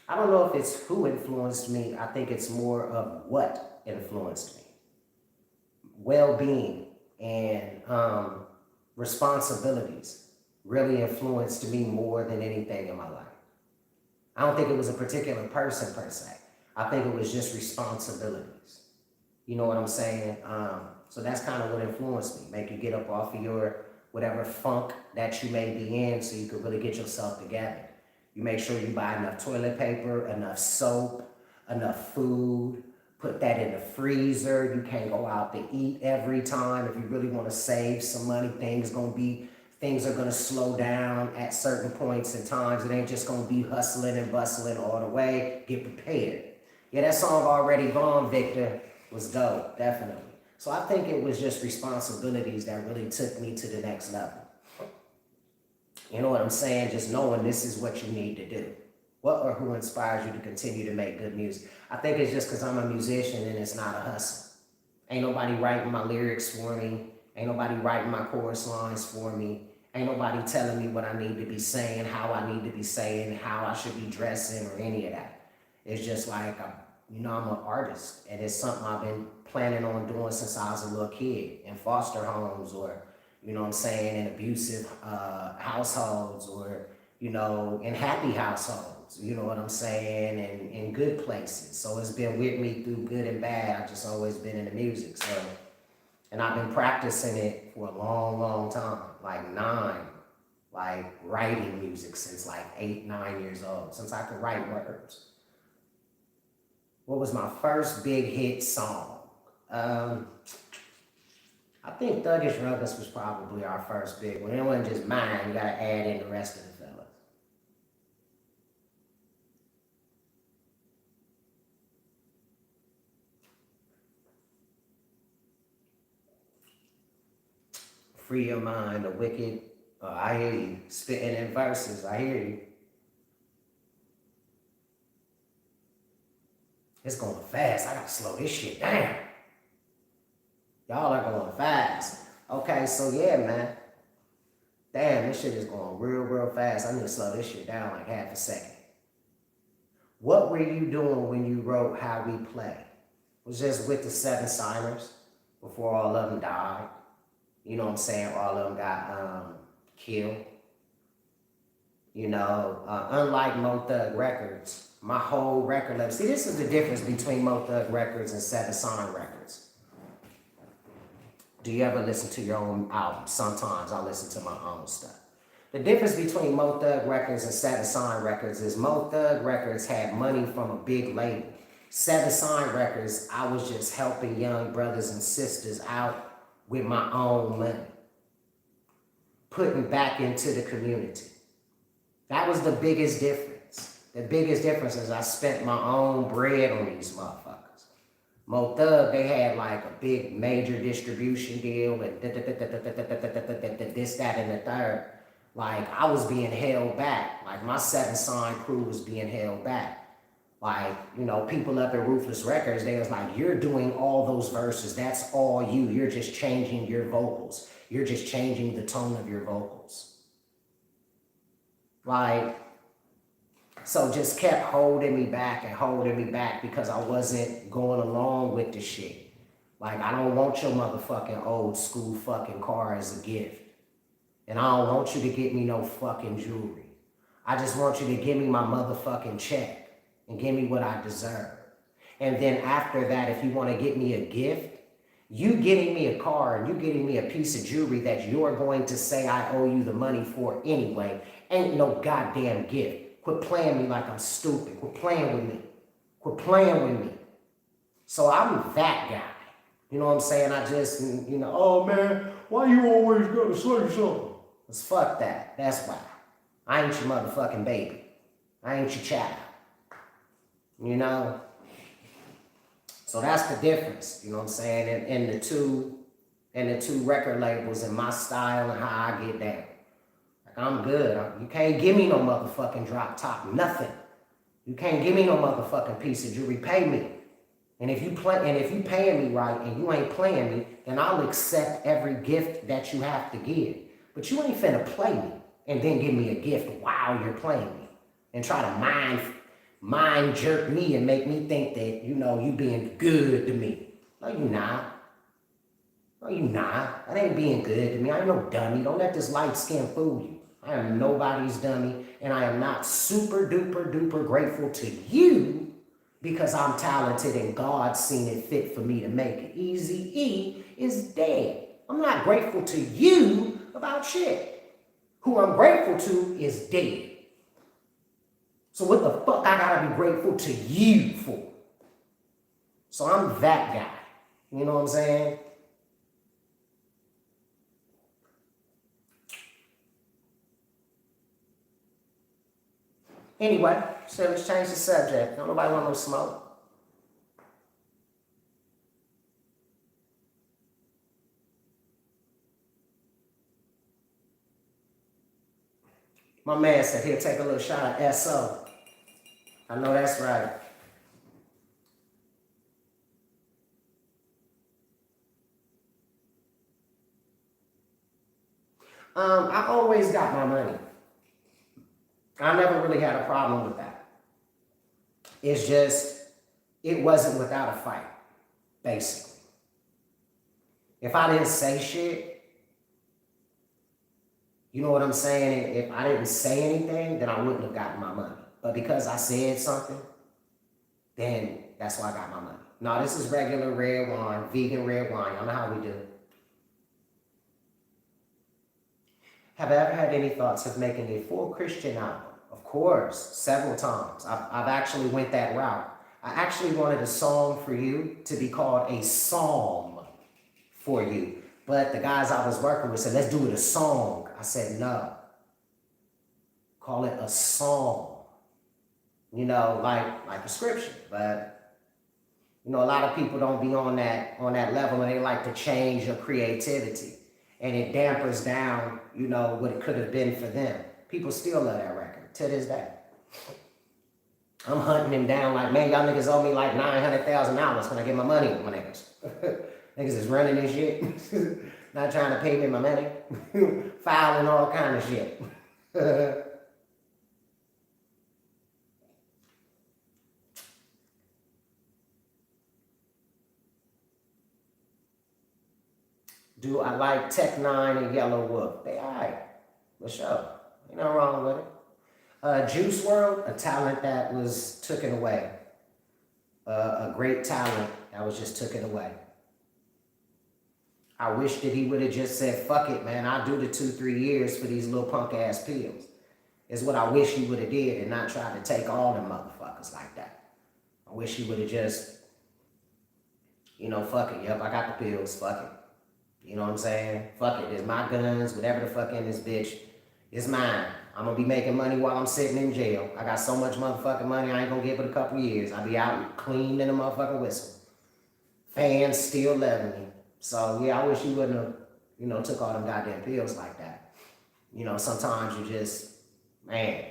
Speaker 1: I don't know if it's who influenced me. I think it's more of what influenced me. Well-being and responsibilities really influenced me more than anything in my life. I don't think it was a particular person per se. I think it was just responsibilities. You know what I'm saying? So that's kind of what influenced me. Make you get up off of your whatever funk that you may be in so you could really get yourself together. You make sure you buy enough toilet paper, enough soap, enough food. Put that in the freezer. You can't go out to eat every time. If you really want to save some money, things are gonna slow down at certain points and times. It ain't just gonna be hustling and bustling all the way. Get prepared. Yeah, that song Already Gone, Victor, was dope, definitely. So I think it was just responsibilities that really took me to the next level. You know what I'm saying? Just knowing this is what you need to do. What or who inspires you to continue to make good music? I think it's just because I'm a musician and it's not a hustle. Ain't nobody writing my lyrics for me. Ain't nobody writing my chorus lines for me. Ain't nobody telling me what I need to be saying, how I need to be saying, how I should be dressing or any of that. It's just like, I'm an artist and it's something I've been planning on doing since I was a little kid in foster homes or, you know what I'm saying, in abusive households or, in happy households, you know what I'm saying, and in good places. So it's been with me through good and bad. I've just always been into music. So, and I've been practicing it for a long, long time, writing music since 8, 9 years old, since I could write words. What was my first big hit song? I think Thuggish Ruggers was probably our first big one. It wasn't just mine. You got to add in the rest of the fellas. Free Your Mind, The Wicked. I hear you. Spitting in verses. I hear you. It's going fast. I got to slow this shit down. Y'all are going fast. Okay, so yeah, man. Damn, this shit is going real, real fast. I need to slow this shit down half a second. What were you doing when you wrote How We Play? Was just with the 7 signers before all of them died. You know what I'm saying? All of them got killed. Unlike Mo Thug Records, my whole record label. See, this is the difference between Mo Thug Records and 7 Sign Records. Do you ever listen to your own album? Sometimes I listen to my own stuff. The difference between Mo Thug Records and 7 Sign Records is Mo Thug Records had money from a big label. 7 Sign Records, I was just helping young brothers and sisters out with my own money. Putting back into the community. That was the biggest difference. The biggest difference is I spent my own bread on these motherfuckers. Mo Thug, they had a big major distribution deal and this, that, and the third. I was being held back. My 7 Sign crew was being held back. People up at Ruthless Records, they was you're doing all those verses. That's all you. You're just changing your vocals. You're just changing the tone of your vocals. So just kept holding me back because I wasn't going along with the shit. I don't want your motherfucking old school fucking car as a gift. And I don't want you to get me no fucking jewelry. I just want you to give me my motherfucking check and give me what I deserve. And then after that, if you want to get me a gift, you getting me a car and you getting me a piece of jewelry that you're going to say I owe you the money for anyway, ain't no goddamn gift. Quit playing me like I'm stupid. Quit playing with me. Quit playing with me. So I'm that guy. You know what I'm saying? I just, oh man, why you always gotta say something? Because fuck that. That's why. I ain't your motherfucking baby. I ain't your child. So that's the difference, you know what I'm saying, in the two record labels and my style and how I get down. Like, I'm good. You can't give me no motherfucking drop top, nothing. You can't give me no motherfucking piece of jewelry. Pay me. And if you paying me right and you ain't playing me, then I'll accept every gift that you have to give. But you ain't finna play me and then give me a gift while you're playing me and try to mind jerk me and make me think that, you know, you being good to me. No, you not. No, you not. That ain't being good to me. I ain't no dummy. Don't let this light skin fool you. I am nobody's dummy, and I am not super duper duper grateful to you because I'm talented and God seen it fit for me to make it. Easy E is dead. I'm not grateful to you about shit. Who I'm grateful to is dead. So what the fuck I gotta be grateful to you for? So I'm that guy. You know what I'm saying? Anyway, so let's change the subject. Don't nobody want no smoke. My man said he'll take a little shot of SO. I know that's right. I always got my money. I never really had a problem with that. It's just, it wasn't without a fight, basically. If I didn't say shit, you know what I'm saying? If I didn't say anything, then I wouldn't have gotten my money. But because I said something, then that's why I got my money. No, this is regular red wine, vegan red wine. Y'all know how we do. Have I ever had any thoughts of making a full Christian album? Of course, several times. I've actually went that route. I actually wanted a song for you to be called a psalm for you. But the guys I was working with said, let's do it a song. I said, no. Call it a song. You know, like a scripture. But, you know, a lot of people don't be on that level and they like to change your creativity. And it dampers down, you know, what it could have been for them. People still love that record to this day. I'm hunting him down like, man, y'all niggas owe me like $900,000 when I get my money, my niggas. Niggas is running this shit. Not trying to pay me my money. Filing all kind of shit. Do I like Tech Nine and Yellow Wolf? They alright. For sure. Ain't nothing wrong with it. Juice WRLD, a talent that was taken away. A great talent that was just taken away. I wish that he would have just said, fuck it, man. I'll do the 2-3 years for these little punk ass pills. Is what I wish he would have did and not try to take all them motherfuckers like that. I wish he would have just, you know, fuck it. Yep, I got the pills. Fuck it. You know what I'm saying? Fuck it. It's my guns. Whatever the fuck in this bitch. It's mine. I'm going to be making money while I'm sitting in jail. I got so much motherfucking money, I ain't going to give it a couple years. I'll be out clean in a motherfucking whistle. Fans still loving me. So, yeah, I wish you wouldn't have, you know, took all them goddamn pills like that. You know, sometimes you just, man,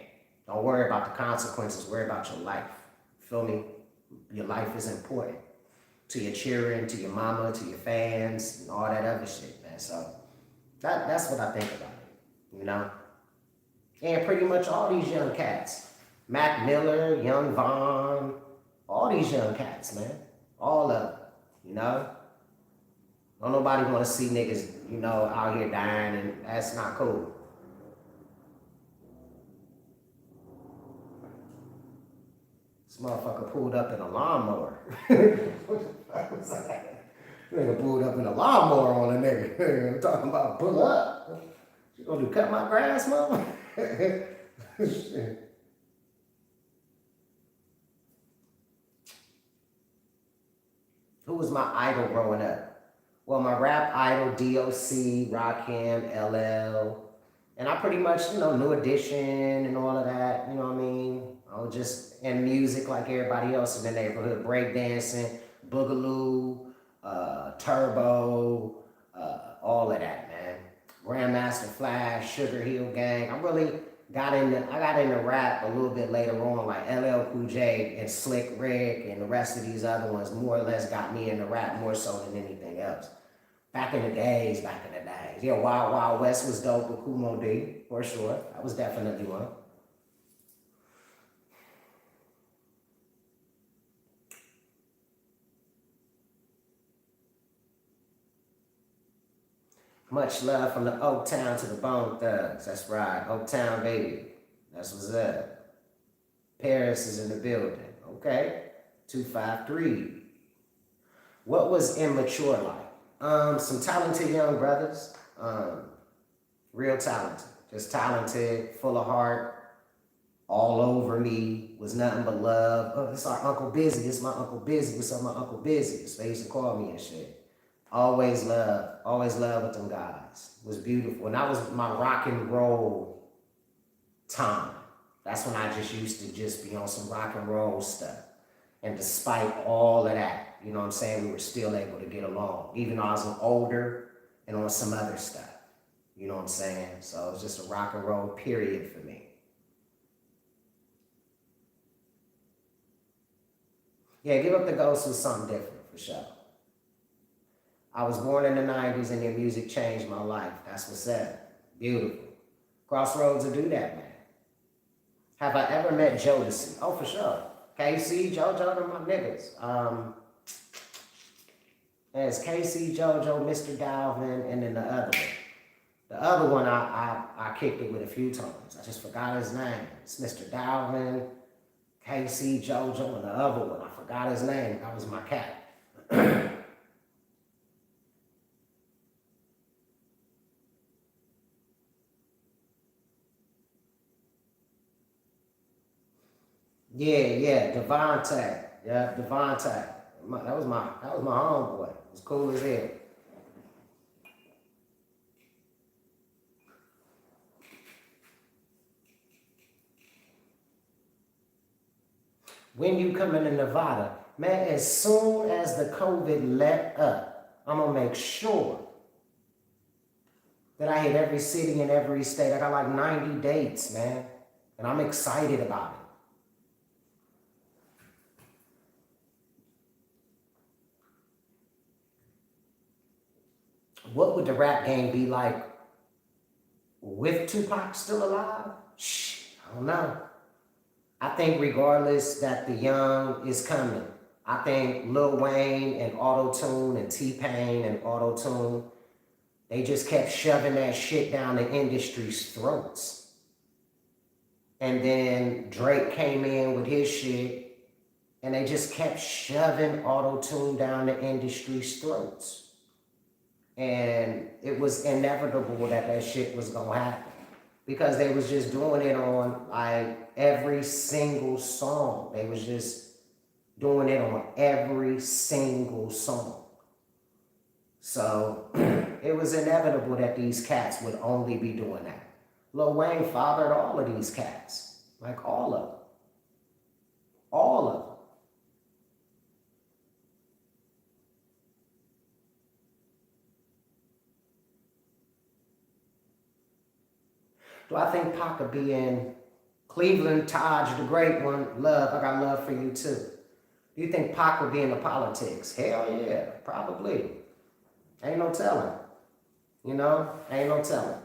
Speaker 1: don't worry about the consequences. Worry about your life. Feel me? Your life is important. To your children, to your mama, to your fans, and all that other shit, man. So, that's what I think about it, you know? And pretty much all these young cats. Mac Miller, Young Von, all these young cats, man. All of them, you know? Don't nobody want to see niggas, you know, out here dying, and that's not cool. This motherfucker pulled up in a lawnmower. What the fuck was that? Nigga pulled up in a lawnmower on a nigga. I'm talking about pull up. You gonna do cut my grass, mama? Who was my idol growing up? Well, my rap idol, DOC, Rakim, LL. And I pretty much, you know, New Edition and all of that, you know what I mean? I was just in music like everybody else in the neighborhood. Breakdancing, Boogaloo, Turbo, all of that, man. Grandmaster Flash. Sugar Hill Gang. I got into rap a little bit later on, like LL Cool J and Slick Rick and the rest of these other ones more or less got me into rap more so than anything else. Back in the days. Yeah, Wild Wild West was dope with Kumo D, for sure. That was definitely one. Much love from the Oak Town to the Bone Thugs. That's right. Oak Town, baby. That's what's up. Paris is in the building. Okay. 253. What was immature like? Some talented young brothers. Real talented. Just talented, full of heart, all over me, was nothing but love. Oh, it's our Uncle Bizzy. It's my Uncle Bizzy. What's up, my Uncle Bizzy? That's what they used to call me and shit. Always love with them guys. It was beautiful. And that was my rock and roll time. That's when I just used to just be on some rock and roll stuff. And despite all of that, you know what I'm saying, we were still able to get along. Even though I was older and on some other stuff. You know what I'm saying? So it was just a rock and roll period for me. Yeah, Give Up the Ghost was something different for sure. I was born in the 90s and their music changed my life. That's what's up. Beautiful. Crossroads will do that, man. Have I ever met Jodeci? Oh, for sure. KC, JoJo, they're my niggas. There's KC, JoJo, Mr. Dalvin, and then the other one. The other one I kicked it with a few times. I just forgot his name. It's Mr. Dalvin, KC, JoJo, and the other one. I forgot his name. That was my cat. Yeah, Devontae. Yeah, Devontae. That was my homeboy. It was cool as hell. When you coming to Nevada, man, as soon as the COVID let up, I'm gonna make sure that I hit every city in every state. I got like 90 dates, man. And I'm excited about it. What would the rap game be like with Tupac still alive? Shh, I don't know. I think regardless that the young is coming, I think Lil Wayne and Auto-Tune and T-Pain and Auto-Tune, they just kept shoving that shit down the industry's throats. And then Drake came in with his shit and they just kept shoving Auto-Tune down the industry's throats. And it was inevitable that that shit was gonna happen because they was just doing it on like every single song. They was just doing it on every single song. So it was inevitable that these cats would only be doing that. Lil Wayne fathered all of these cats, like all of them. All of them. Do I think Pac could be in Cleveland? Taj, the great one, love, I got love for you too. Do you think Pac would be in the politics? Hell yeah, probably. Ain't no telling. You know, ain't no telling.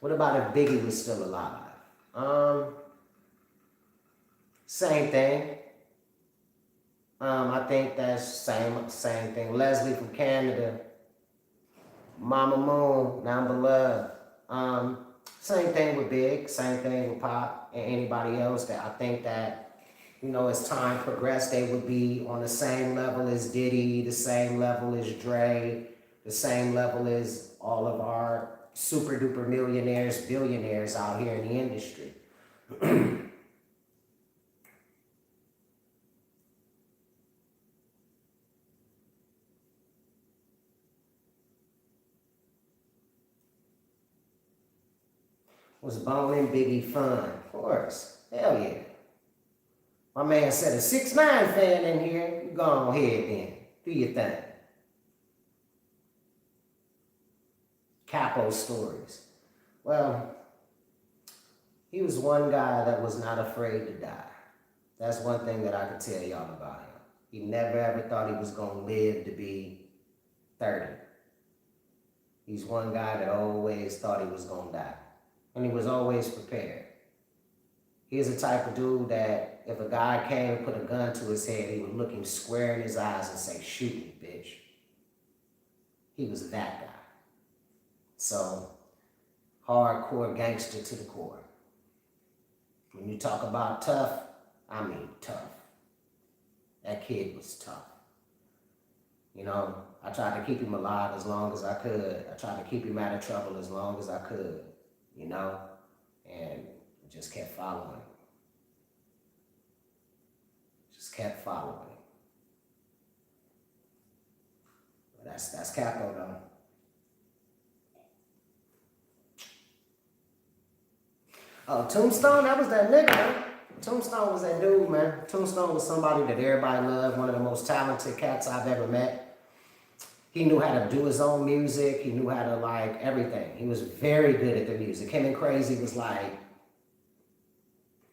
Speaker 1: What about if Biggie was still alive? Same thing. I think that's same thing. Leslie from Canada, Mama Moon, Number Love. Same thing with Big, same thing with Pop and anybody else that I think that, you know, as time progressed, they would be on the same level as Diddy, the same level as Dre, the same level as all of our super duper millionaires, billionaires out here in the industry. Was Bone and Biggie fun? Of course. Hell yeah. My man said a 6'9" fan in here. You go on ahead then. Do your thing. Capo stories. Well, he was one guy that was not afraid to die. That's one thing that I can tell y'all about him. He never ever thought he was going to live to be 30. He's one guy that always thought he was going to die. And he was always prepared. He's the type of dude that if a guy came and put a gun to his head, he would look him square in his eyes and say, "Shoot me, bitch." He was that guy. So, hardcore gangster to the core. When you talk about tough, I mean tough. That kid was tough. You know, I tried to keep him alive as long as I could. I tried to keep him out of trouble as long as I could, you know, and just kept following. Just kept following. That's Capo though. Oh, Tombstone, that was that nigga, man. Tombstone was that dude, man. Tombstone was somebody that everybody loved, one of the most talented cats I've ever met. He knew how to do his own music. He knew how to, like, everything. He was very good at the music. Him and Crazy was, like,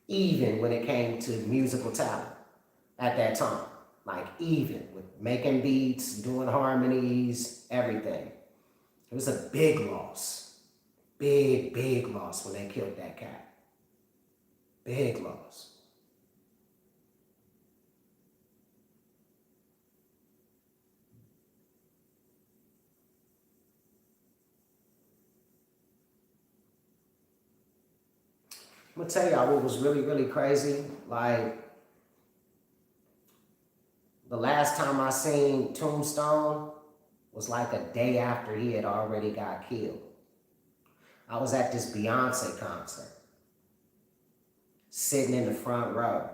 Speaker 1: even when it came to musical talent at that time. Like, even with making beats, doing harmonies, everything. It was a big loss. Big, big loss when they killed that cat. Big loss. I'm gonna tell y'all what was really, really crazy. Like, the last time I seen Tombstone was like a day after he had already got killed. I was at this Beyonce concert, sitting in the front row.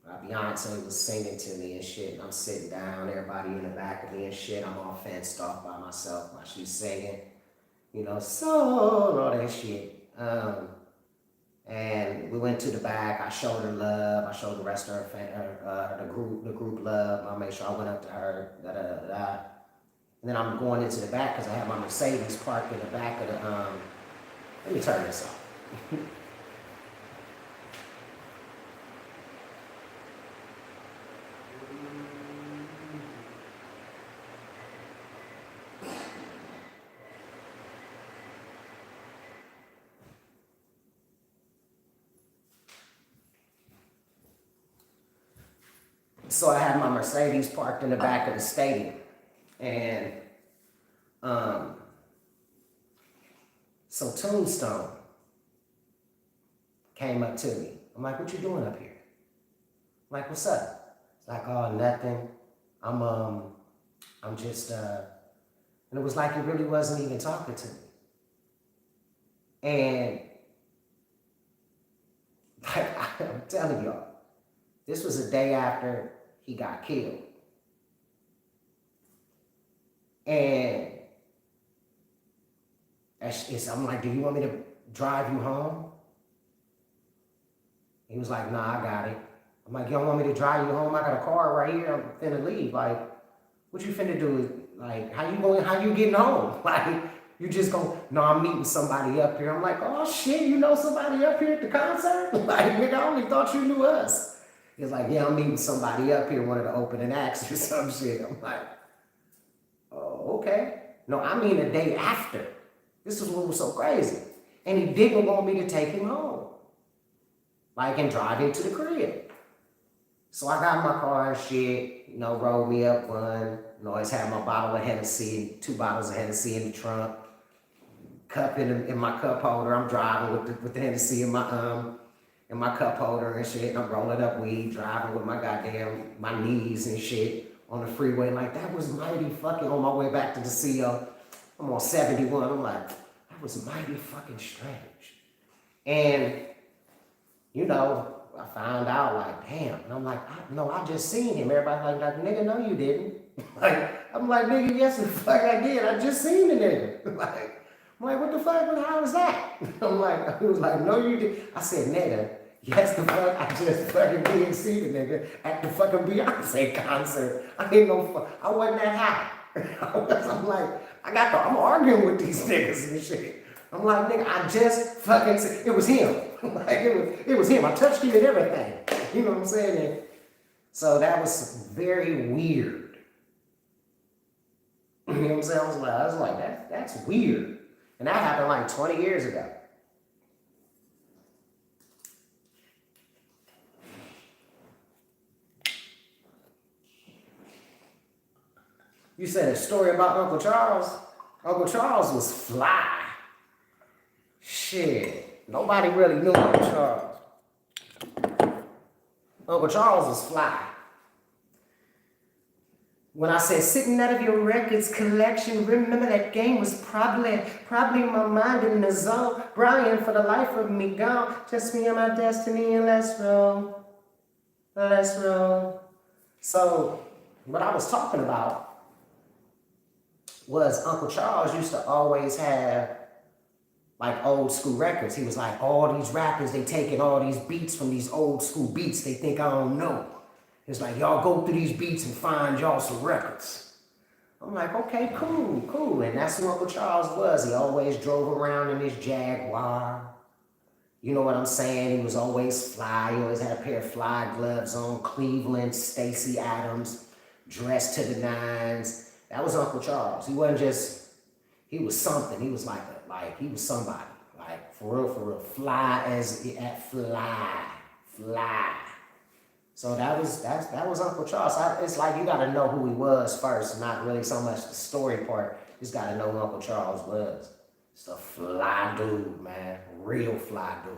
Speaker 1: Beyonce was singing to me and shit, and I'm sitting down, everybody in the back of me and shit. I'm all fenced off by myself while she's singing, you know, soul, all that shit. And we went to the back. I showed her love. I showed the rest of her the group love. I made sure I went up to her. And then I'm going into the back because I have my Mercedes parked in the back of the. Let me turn this off. So I had my Mercedes parked in the back of the stadium. And so Tombstone came up to me. I'm like, "What you doing up here?" I'm like, "What's up?" It's like, "Oh, nothing. I'm just and it was like he really wasn't even talking to me. And like I'm telling y'all, this was a day after he got killed. And I'm like, "Do you want me to drive you home?" He was like, "Nah, I got it." I'm like, "You don't want me to drive you home? I got a car right here. I'm finna leave. Like, what you finna do? Like, how you getting home?" Like, you just go, "No, I'm meeting somebody up here." I'm like, "Oh shit, you know somebody up here at the concert?" Like, nigga, I only thought you knew us. He's like, "Yeah, I'm meeting somebody up here, one of the opening acts or some shit." I'm like, "Oh, okay." No, I mean a day after. This is what was so crazy. And he didn't want me to take him home. Like, and drive him to the crib. So I got in my car and shit, you know, rolled me up one. You know, always had my bottle of Hennessy, 2 bottles of Hennessy in the trunk. Cup in my cup holder. I'm driving with the Hennessy in my cup holder and shit. And I'm rolling up weed, driving with my knees and shit on the freeway. Like, that was mighty fucking, on my way back to the CO. I'm on 71. I'm like, that was mighty fucking strange. And, you know, I found out, like, damn. And I'm like, I just seen him. Everybody like, "Nigga, no, you didn't." Like, I'm like, "Nigga, yes, the fuck I did. I just seen the nigga." I'm like, "What the fuck? How was that?" I'm like, he was like, "No, you did." I said, "Nigga, Yes, the fuck, I just fucking DNC the nigga at the fucking Beyonce concert. I ain't no fuck, I wasn't that high. I'm like, I'm arguing with these niggas and shit. I'm like, nigga, I just fucking, it was him. Like, it was him. I touched him and everything. You know what I'm saying? And so that was very weird. You know what I'm saying? I was like, that's weird. And that happened like 20 years ago. You said a story about Uncle Charles? Uncle Charles was fly. Shit. Nobody really knew Uncle Charles. Uncle Charles was fly. When I said sitting out of your records collection, remember that game was probably my mind in the zone. Brian, for the life of me, gone. Just me and my destiny, and let's roll. Let's roll. So, what I was talking about was Uncle Charles used to always have like old school records. He was like, all these rappers, they taking all these beats from these old school beats they think I don't know. It's like, y'all go through these beats and find y'all some records. I'm like, okay, cool. And that's who Uncle Charles was. He always drove around in his Jaguar. You know what I'm saying? He was always fly. He always had a pair of fly gloves on. Cleveland, Stacey Adams, dressed to the nines. That was Uncle Charles. He wasn't just, he was something. He was he was somebody. Like, for real, fly as at fly. So that was Uncle Charles. It's like you got to know who he was first, not really so much the story part. You just got to know who Uncle Charles was. Just a fly dude, man. Real fly dude.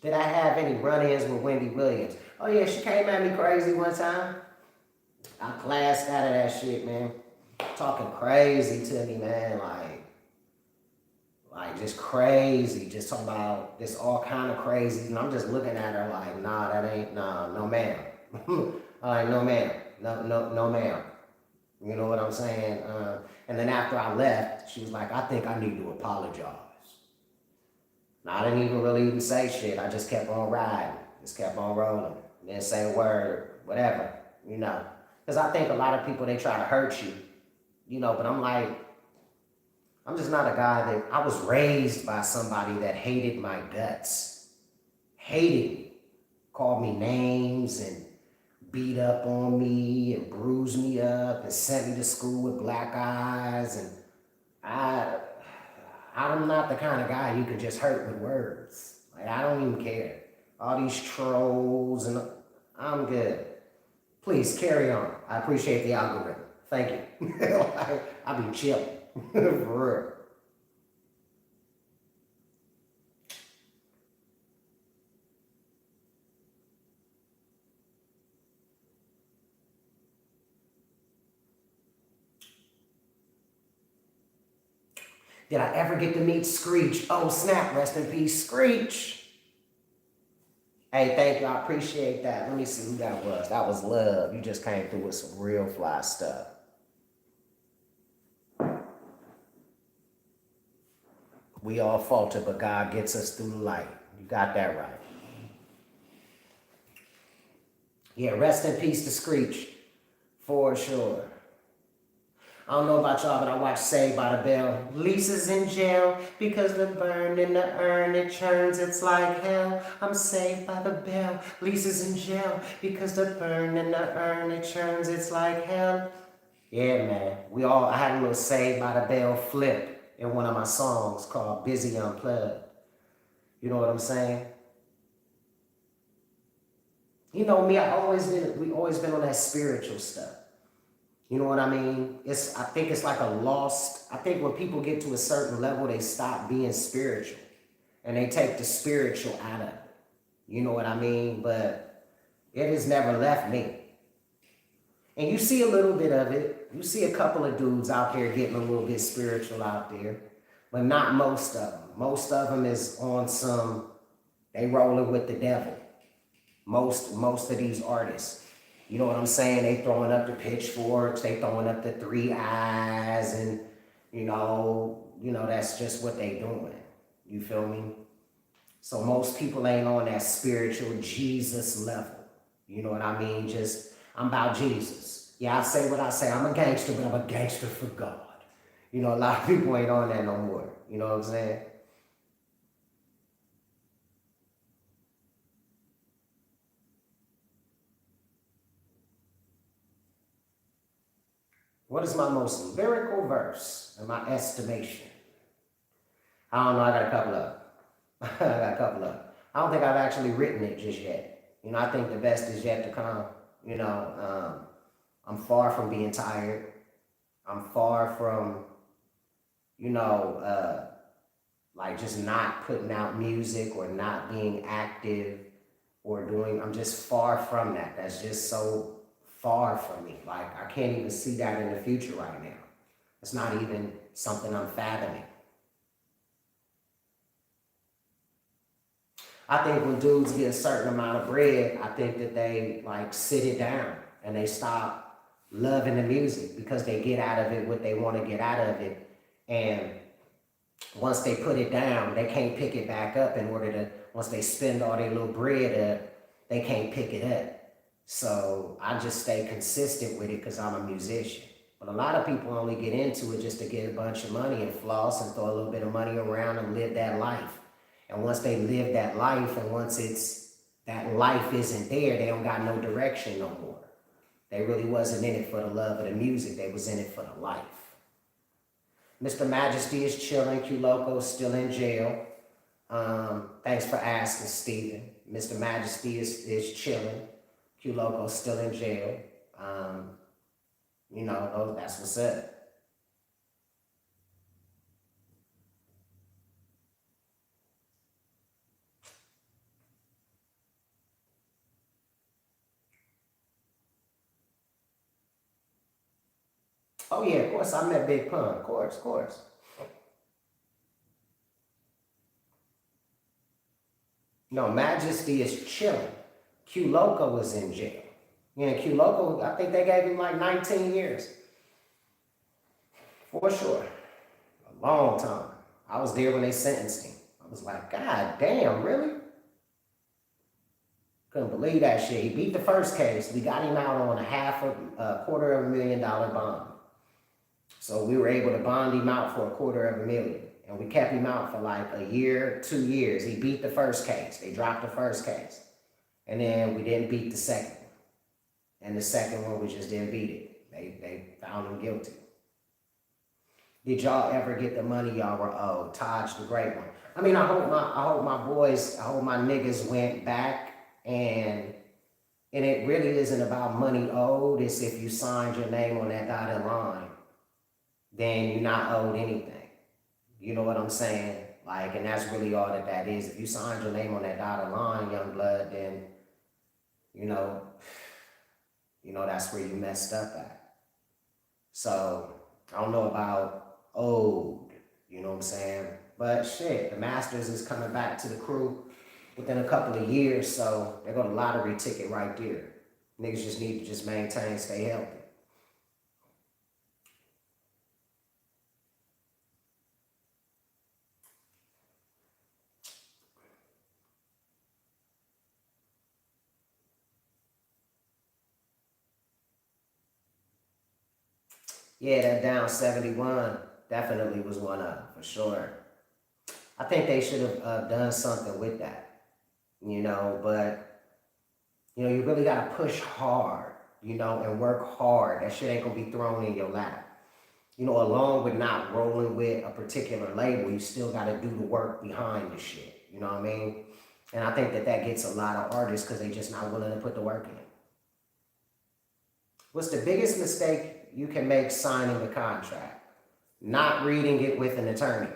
Speaker 1: Did I have any run-ins with Wendy Williams? Oh yeah, she came at me crazy one time. I classed out of that shit, man. Talking crazy to me, man. Like just crazy. Just talking about this all kind of crazy. And I'm just looking at her like, nah, that ain't, nah, no ma'am. All right, no ma'am. No ma'am. You know what I'm saying? And then after I left, she was like, I think I need to apologize. Now, I didn't even say shit. I just kept on riding. Just kept on rolling. Didn't say a word, whatever, you know. Because I think a lot of people, they try to hurt you, you know, but I'm like, I'm just not a guy that, I was raised by somebody that hated my guts. Hated me. Called me names and beat up on me and bruised me up and sent me to school with black eyes. And I'm not the kind of guy you can just hurt with words. Like, I don't even care. All these trolls and I'm good. Please carry on. I appreciate the algorithm. Thank you. I'll be chilling. For real. Did I ever get to meet Screech? Oh snap, rest in peace, Screech. Hey, thank you, I appreciate that. Let me see who that was. That was Love. You just came through with some real fly stuff. We all falter, but God gets us through the light. You got that right. Yeah, rest in peace to Screech, for sure. I don't know about y'all, but I watched Saved by the Bell. Lisa's in jail because the burn in the urn, it churns, it's like hell. I'm saved by the bell. Lisa's in jail because the burn in the urn, it churns, it's like hell. Yeah, man. I had a little Saved by the Bell flip in one of my songs called Bizzy Unplugged. You know what I'm saying? You know me, we always been on that spiritual stuff. You know what I mean? I think it's like I think when people get to a certain level, they stop being spiritual and they take the spiritual out of it. You know what I mean? But it has never left me. And you see a little bit of it. You see a couple of dudes out there getting a little bit spiritual out there, but not most of them. Most of them is on they rolling with the devil. Most of these artists. You know what I'm saying? They throwing up the pitchforks, they throwing up the three eyes, and that's just what they doing. You feel me? So most people ain't on that spiritual Jesus level. You know what I mean? Just, I'm about Jesus. Yeah, I say what I say. I'm a gangster, but I'm a gangster for God. A lot of people ain't on that no more. You know what I'm saying? What is my most lyrical verse in my estimation? I don't know. I got a couple of. I got a couple of. I don't think I've actually written it just yet. I think the best is yet to come. I'm far from being tired. I'm far from, like just not putting out music or not being active or doing, I'm just far from that. That's just so far from me. Like I can't even see that in the future right now. It's not even something I'm fathoming. I think when dudes get a certain amount of bread, I think that they like sit it down and they stop loving the music because they get out of it what they want to get out of it. And once they put it down, they can't pick it back up once they spend all their little bread up, they can't pick it up. So I just stay consistent with it because I'm a musician. But a lot of people only get into it just to get a bunch of money and floss and throw a little bit of money around and live that life. And once they live that life and once that life isn't there, they don't got no direction no more. They really wasn't in it for the love of the music. They was in it for the life. Mr. Majesty is chilling. Q Loco still in jail. Thanks for asking, Steven. Mr. Majesty is chilling. Q Loco still in jail. That's what's up. Oh yeah, of course I met Big Pun. Of course, of course. No, Majesty is chilling. Q Loco was in jail. Q Loco, I think they gave him like 19 years. For sure. A long time. I was there when they sentenced him. I was like, God damn, really? Couldn't believe that shit. He beat the first case. We got him out on a $250,000 bond. So we were able to bond him out for $250,000. And we kept him out for like a year, 2 years. He beat the first case. They dropped the first case. And then we didn't beat the second one. And the second one, we just didn't beat it. They found him guilty. Did y'all ever get the money y'all were owed? Taj, the great one. I mean, I hope my niggas went back and it really isn't about money owed. It's if you signed your name on that dotted line, then you're not owed anything. You know what I'm saying? Like, and that's really all that is. If you signed your name on that dotted line, young blood, then, that's where you messed up at. So, I don't know about owed, you know what I'm saying? But shit, the Masters is coming back to the crew within a couple of years, so they got a lottery ticket right there. Niggas just need to just maintain, stay healthy. Yeah, that down 71 definitely was one of them, for sure. I think they should have done something with that, but, you really got to push hard, and work hard. That shit ain't going to be thrown in your lap. Along with not rolling with a particular label, you still got to do the work behind the shit, you know what I mean? And I think that gets a lot of artists because they just not willing to put the work in. What's the biggest mistake you can make signing the contract? Not reading it with an attorney.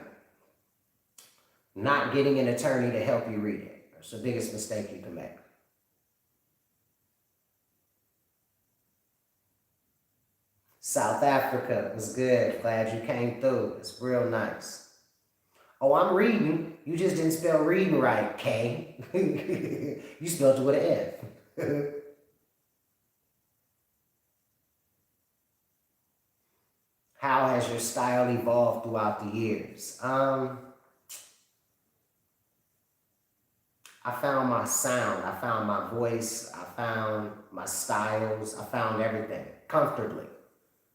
Speaker 1: Not getting an attorney to help you read it. That's the biggest mistake you can make. South Africa was good. Glad you came through. It's real nice. Oh, I'm reading. You just didn't spell reading right, K. You spelled it with an F. How has your style evolved throughout the years? I found my sound, I found my voice, I found my styles, I found everything comfortably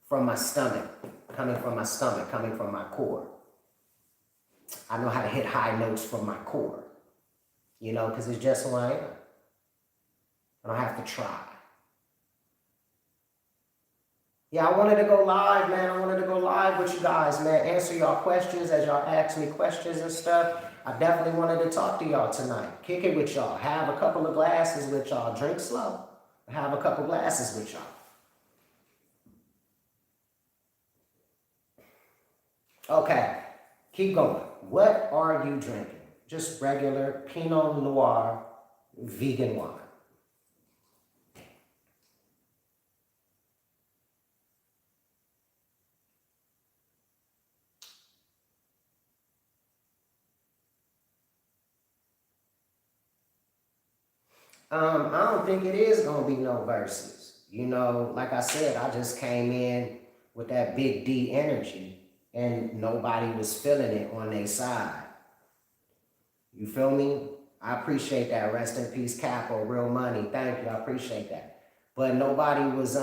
Speaker 1: from my stomach, coming from my stomach, coming from my core. I know how to hit high notes from my core, you know, because it's just who I am. I don't have to try. Yeah, I wanted to go live, man. I wanted to go live with you guys, man. Answer y'all questions as y'all ask me questions and stuff. I definitely wanted to talk to y'all tonight. Kick it with y'all. Have a couple of glasses with y'all. Drink slow. Have a couple glasses with y'all. Okay, keep going. What are you drinking? Just regular Pinot Noir vegan wine. I don't think it is gonna be no verses. You know, like I said, I just came in with that big D energy and nobody was feeling it on their side. You feel me? I appreciate that. Rest in peace, Capo, real money. Thank you, I appreciate that. But nobody was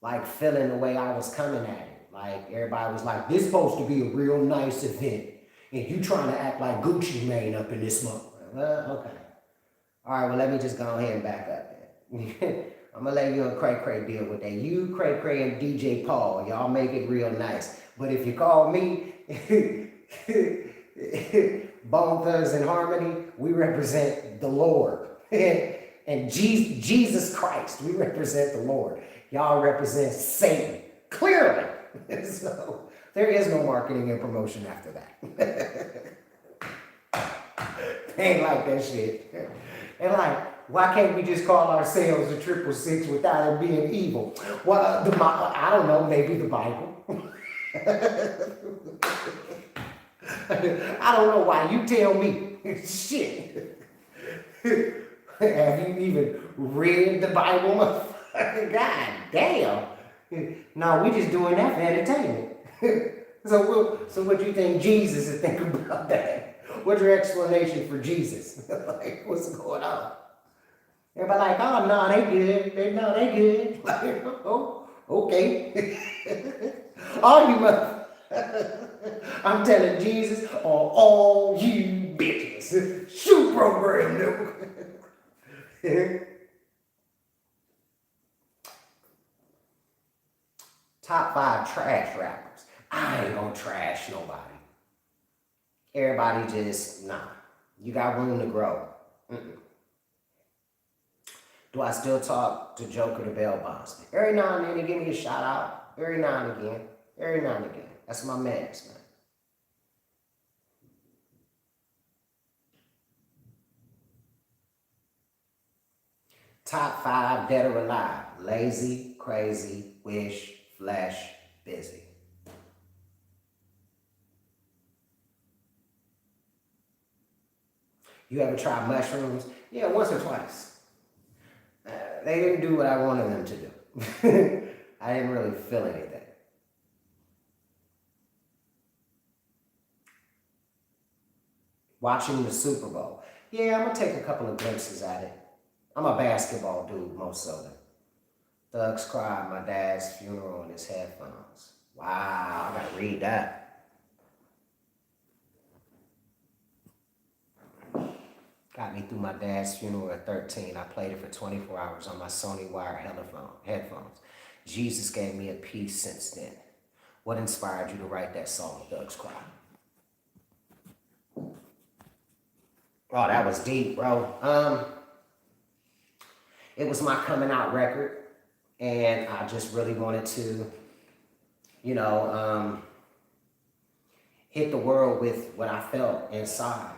Speaker 1: like feeling the way I was coming at it. Like everybody was like, this supposed to be a real nice event. And you trying to act like Gucci Mane up in this month. Well, okay. All right, well, let me just go ahead and back up then. I'm going to let you and Cray Cray deal with that. You, Cray Cray, and DJ Paul, y'all make it real nice. But if you call me Bone Thugs and Harmony, we represent the Lord. And Jesus Christ, we represent the Lord. Y'all represent Satan, clearly. So there is no marketing and promotion after that. Ain't like that shit. And like, why can't we just call ourselves the 666 without it being evil? Well, I don't know, maybe the Bible. I don't know why. You tell me. Shit. Have you even read the Bible? God damn. No, we just doing that for entertainment. So what do you think Jesus is thinking about that? What's your explanation for Jesus? Like, what's going on? Everybody like, oh, no, they good. They good. Like, oh, okay. All you mother. I'm telling Jesus, all you bitches. Shoot program, dude. Top 5 trash rappers. I ain't gonna trash nobody. Everybody just, nah. You got room to grow. Do I still talk to Joker the Bell Bonds? Every now and then they give me a shout out. Every now and again. Every now and again. That's my mans, man. Top 5 dead or alive. Lazy, crazy, wish, flesh, busy. You ever try mushrooms? Yeah, once or twice. They didn't do what I wanted them to do. I didn't really feel anything. Watching the Super Bowl. Yeah, I'm going to take a couple of glimpses at it. I'm a basketball dude, most Southern. Thugs cried my dad's funeral in his headphones. Wow, I got to read that. Got me through my dad's funeral at 13. I played it for 24 hours on my Sony Wire headphones. Jesus gave me a peace since then. What inspired you to write that song, Thugs Cry? Oh, that was deep, bro. It was my coming out record, and I just really wanted to, hit the world with what I felt inside,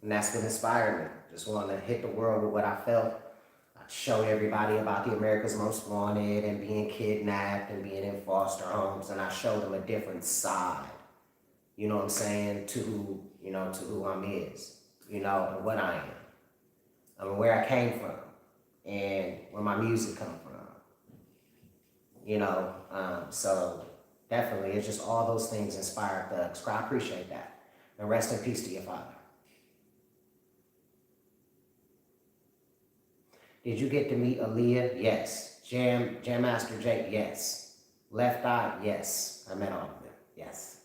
Speaker 1: And that's what inspired me. Just wanted to hit the world with what I felt. I showed everybody about the America's Most Wanted and being kidnapped and being in foster homes. And I showed them a different side, you know what I'm saying, to who I'm is, and what I am. I mean, where I came from and where my music come from. you know. So definitely, it's just all those things inspired thugs. I appreciate that. And rest in peace to your father. Did you get to meet Aaliyah? Yes. Jam Master Jake? Yes. Left Eye? Yes. I met all of them. Yes.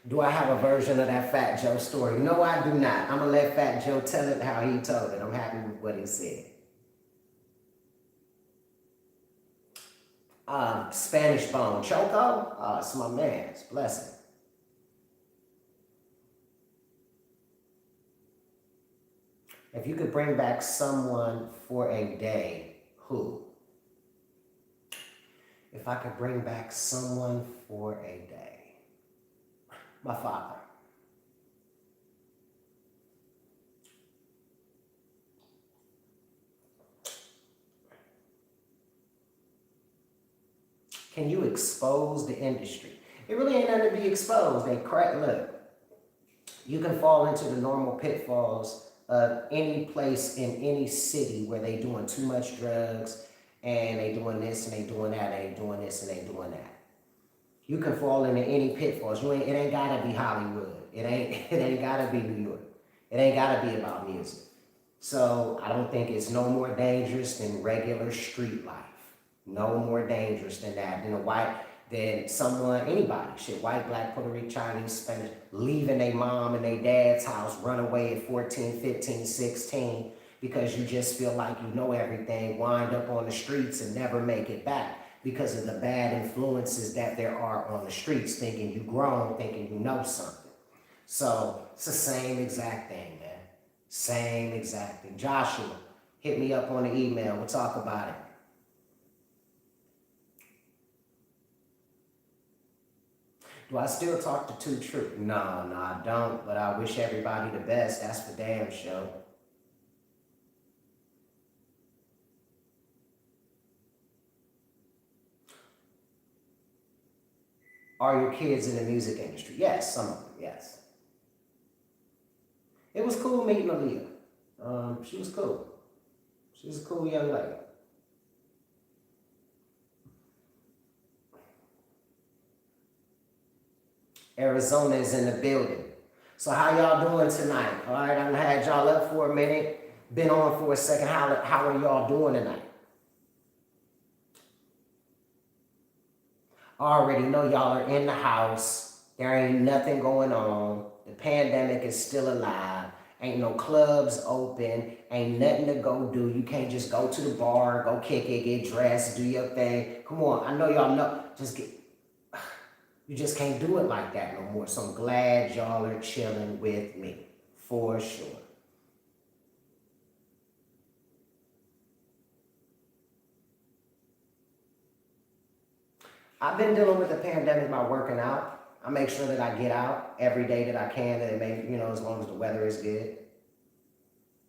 Speaker 1: Do I have a version of that Fat Joe story? No, I do not. I'm going to let Fat Joe tell it how he told it. I'm happy with what he said. Spanish Bone. Choco? Oh, it's my man's. Bless him. If you could bring back someone for a day, who? If I could bring back someone for a day, my father. Can you expose the industry? It really ain't nothing to be exposed. They crack. Look, you can fall into the normal pitfalls of any place in any city where they doing too much drugs and they doing this and they doing that, and they doing this and they doing that. You can fall into any pitfalls. It ain't gotta be Hollywood. It ain't gotta be New York. It ain't gotta be about music. So I don't think it's no more dangerous than regular street life. No more dangerous than that. Than someone, anybody, shit, white, black, Puerto Rican, Chinese, Spanish, leaving their mom and their dad's house, run away at 14, 15, 16, because you just feel like you know everything, wind up on the streets and never make it back because of the bad influences that there are on the streets, thinking you grown, thinking you know something. So it's the same exact thing, man. Same exact thing. Joshua, hit me up on the email. We'll talk about it. Do I still talk to Too True? No, I don't, but I wish everybody the best. That's for damn sure. Are your kids in the music industry? Yes, some of them, yes. It was cool meeting Aaliyah. She was cool. She was a cool young lady. Arizona is in the building. So how y'all doing tonight? All right, I've had y'all up for a minute, been on for a second. How are y'all doing tonight? I already know y'all are in the house. There ain't nothing going on. The pandemic is still alive. Ain't no clubs open. Ain't nothing to go do. You can't just go to the bar, go kick it, get dressed, do your thing. Come on, I know y'all know. You just can't do it like that no more. So I'm glad y'all are chilling with me, for sure. I've been dealing with the pandemic by working out. I make sure that I get out every day that I can, that it may, as long as the weather is good.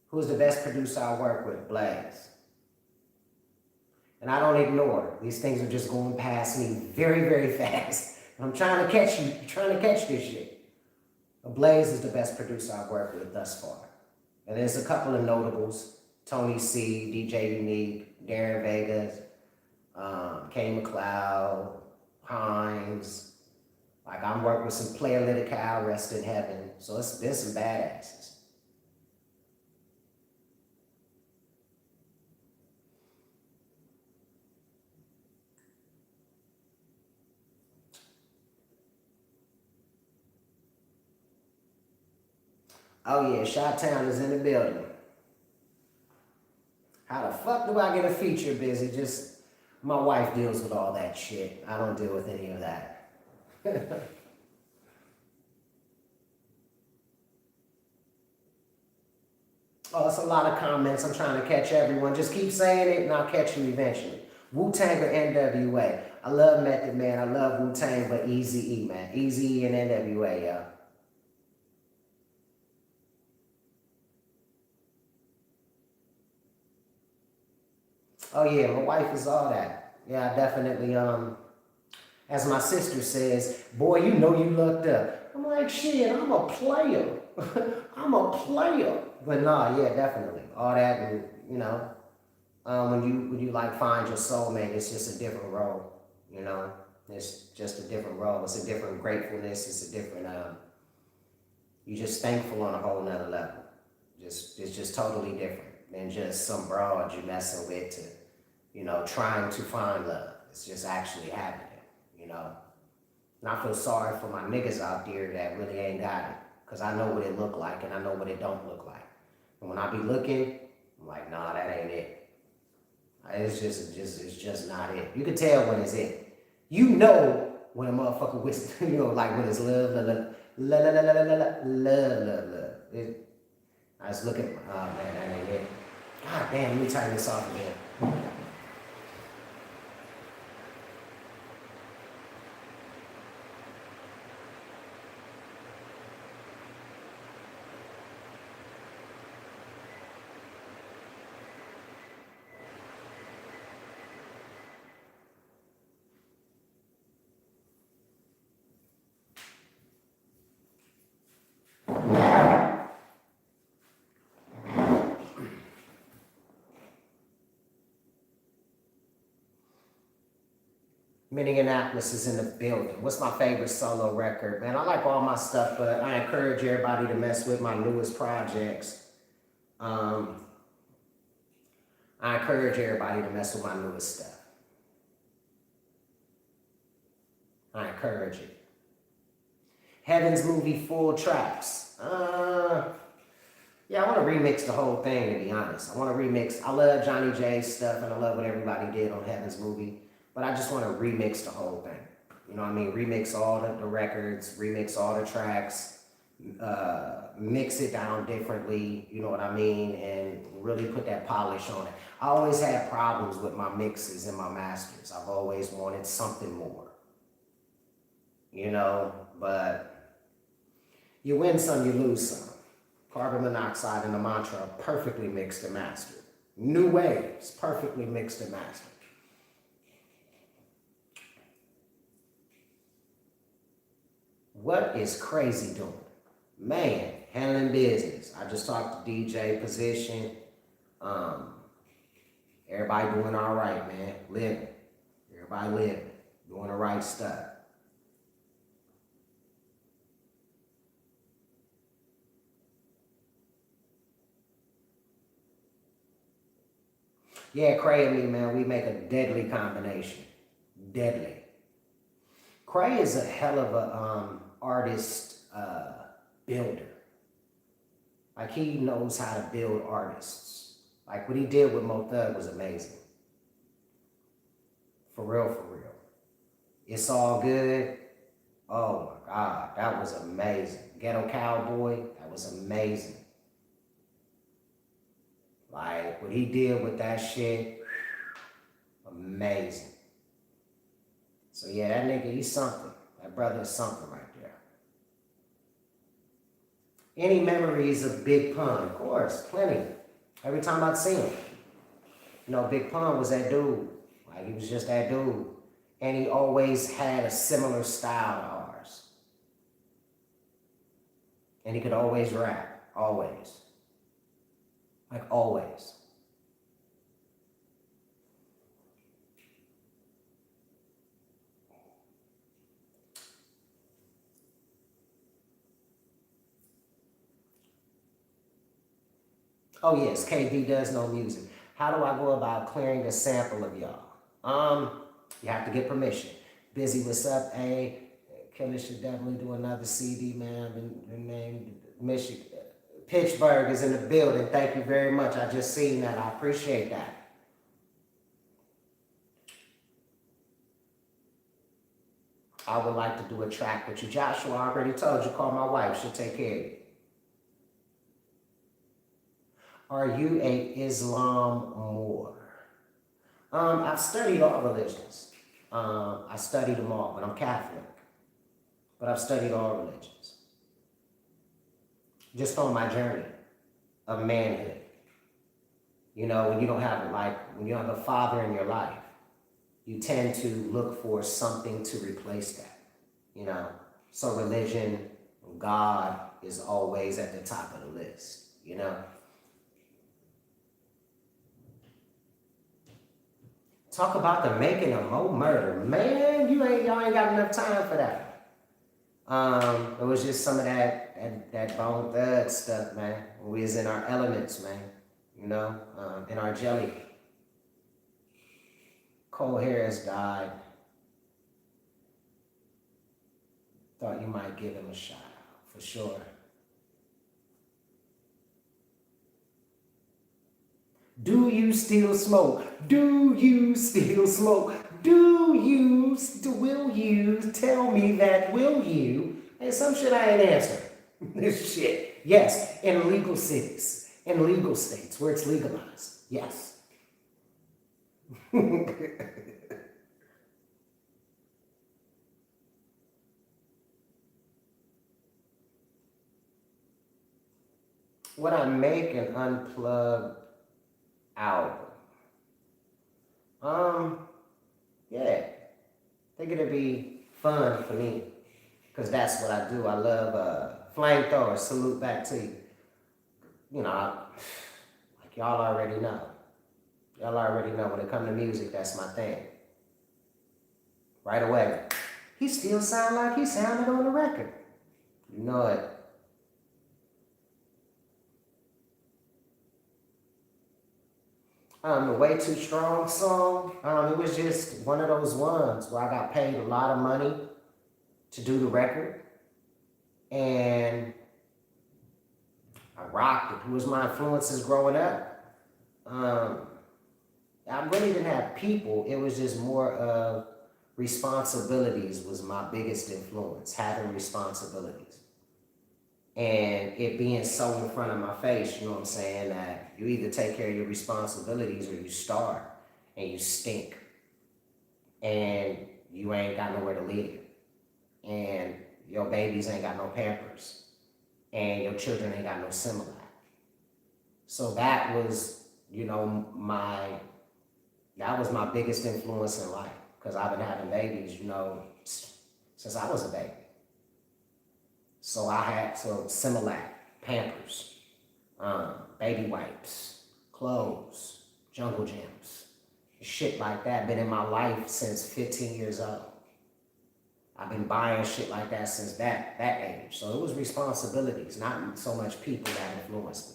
Speaker 1: Who's the best producer I work with? Blaze. And I don't ignore. These things are just going past me very, very fast. I'm trying to catch you. I'm trying to catch this shit. But Blaze is the best producer I've worked with thus far. And there's a couple of notables. Tony C, DJ Unique, Darren Vegas, Kane McLeod, Hines. Like, I'm working with some Player Lytical, rest in heaven. So there's some badasses. Oh yeah, Chi-Town is in the building. How the fuck do I get a feature, Bizzy? Just, my wife deals with all that shit. I don't deal with any of that. Oh, it's a lot of comments. I'm trying to catch everyone. Just keep saying it and I'll catch you eventually. Wu-Tang or NWA? I love Method Man. I love Wu-Tang, but Eazy-E, man. Eazy-E and NWA, yo. Oh yeah, my wife is all that. Yeah, I definitely, as my sister says, boy, you know you looked up. I'm like, shit, I'm a player. I'm a player. But no, yeah, definitely. All that, and you know, when you like find your soulmate, it's just a different role. You know, it's just a different role. It's a different gratefulness. It's a different. You just thankful on a whole nother level. It's just totally different than just some broad you messing with to, you know, trying to find love. It's just actually happening. You know, and I feel sorry for my niggas out there that really ain't got it, cause I know what it look like and I know what it don't look like. And when I be looking, I'm like, nah, that ain't it. It's just not it. You can tell when it's it. You know when a motherfucker with, you know, like when it's love, love. I was looking, oh man, that ain't it. God damn, let me turn this off again. Minneapolis is in the building. What's my favorite solo record? Man, I like all my stuff, but I encourage everybody to mess with my newest projects. Um, I encourage everybody to mess with my newest stuff. I encourage it. Heaven's Movie full tracks. Yeah, I want to remix the whole thing, to be honest. I want to remix. I love Johnny J's stuff, and I love what everybody did on Heaven's Movie. But I just want to remix the whole thing. You know what I mean? Remix all the records, remix all the tracks, mix it down differently, you know what I mean? And really put that polish on it. I always had problems with my mixes and my masters. I've always wanted something more, you know? But you win some, you lose some. Carbon Monoxide and the Mantra are perfectly mixed and mastered. New Waves, perfectly mixed and mastered. What is Crazy doing? Man, handling business. I just talked to DJ Position. Everybody doing all right, man. Living. Everybody living. Doing the right stuff. Yeah, Cray and me, man, we make a deadly combination. Deadly. Cray is a hell of a artist builder. Like, he knows how to build artists. Like, what he did with Mo Thug was amazing. For real, for real. It's All Good. Oh my God, that was amazing. Ghetto Cowboy, that was amazing. Like, what he did with that shit, amazing. So yeah, that nigga, he's something. That brother is something right there. Any memories of Big Pun? Of course, plenty. Every time I'd see him. You know, Big Pun was that dude. Like, he was just that dude. And he always had a similar style to ours. And he could always rap. Always. Like, always. Oh yes, KB does know music. How do I go about clearing a sample of y'all? You have to get permission. Bizzy, what's up? Hey, Killer should definitely do another CD, man. Been named Michigan. Pittsburgh is in the building. Thank you very much. I just seen that. I appreciate that. I would like to do a track with you. Joshua, I already told you, call my wife. She'll take care of you. Are you a Islam Moor? I've studied all religions. I studied them all, but I'm Catholic. But I've studied all religions. Just on my journey of manhood. You know, when you don't have when you don't have a father in your life, you tend to look for something to replace that. You know, so religion, God is always at the top of the list. you know. Talk about the making of Mo Murder. Man, y'all ain't got enough time for that. It was just some of that Bone Thug stuff, man. When we was in our elements, man. You know, in our jelly. Cole Harris died. Thought you might give him a shout out, for sure. Do you still smoke? Do you still smoke? Will you tell me that, will you? Hey, some shit I ain't answering. This shit. Yes, in legal cities, in legal states where it's legalized. Yes. Would I make an unplugged album? Yeah. I think it'd be fun for me, because that's what I do. I love flamethrowers. Salute back to you. You know, like y'all already know. Y'all already know when it comes to music, that's my thing. Right away. He still sound like he sounded on the record. You know it. The Way Too Strong song, it was just one of those ones where I got paid a lot of money to do the record. And I rocked it. Who was my influences growing up? I really didn't have people. It was just more of responsibilities was my biggest influence, having responsibilities. And it being so in front of my face, you know what I'm saying, that you either take care of your responsibilities or you starve and you stink. And you ain't got nowhere to live. And your babies ain't got no Pampers. And your children ain't got no Similac. So that was, you know, that was my biggest influence in life. Because I've been having babies, you know, since I was a baby. So I had Similac, Pampers, baby wipes, clothes, jungle gyms, shit like that. Been in my life since 15 years old. I've been buying shit like that since that age. So it was responsibilities, not so much people that influenced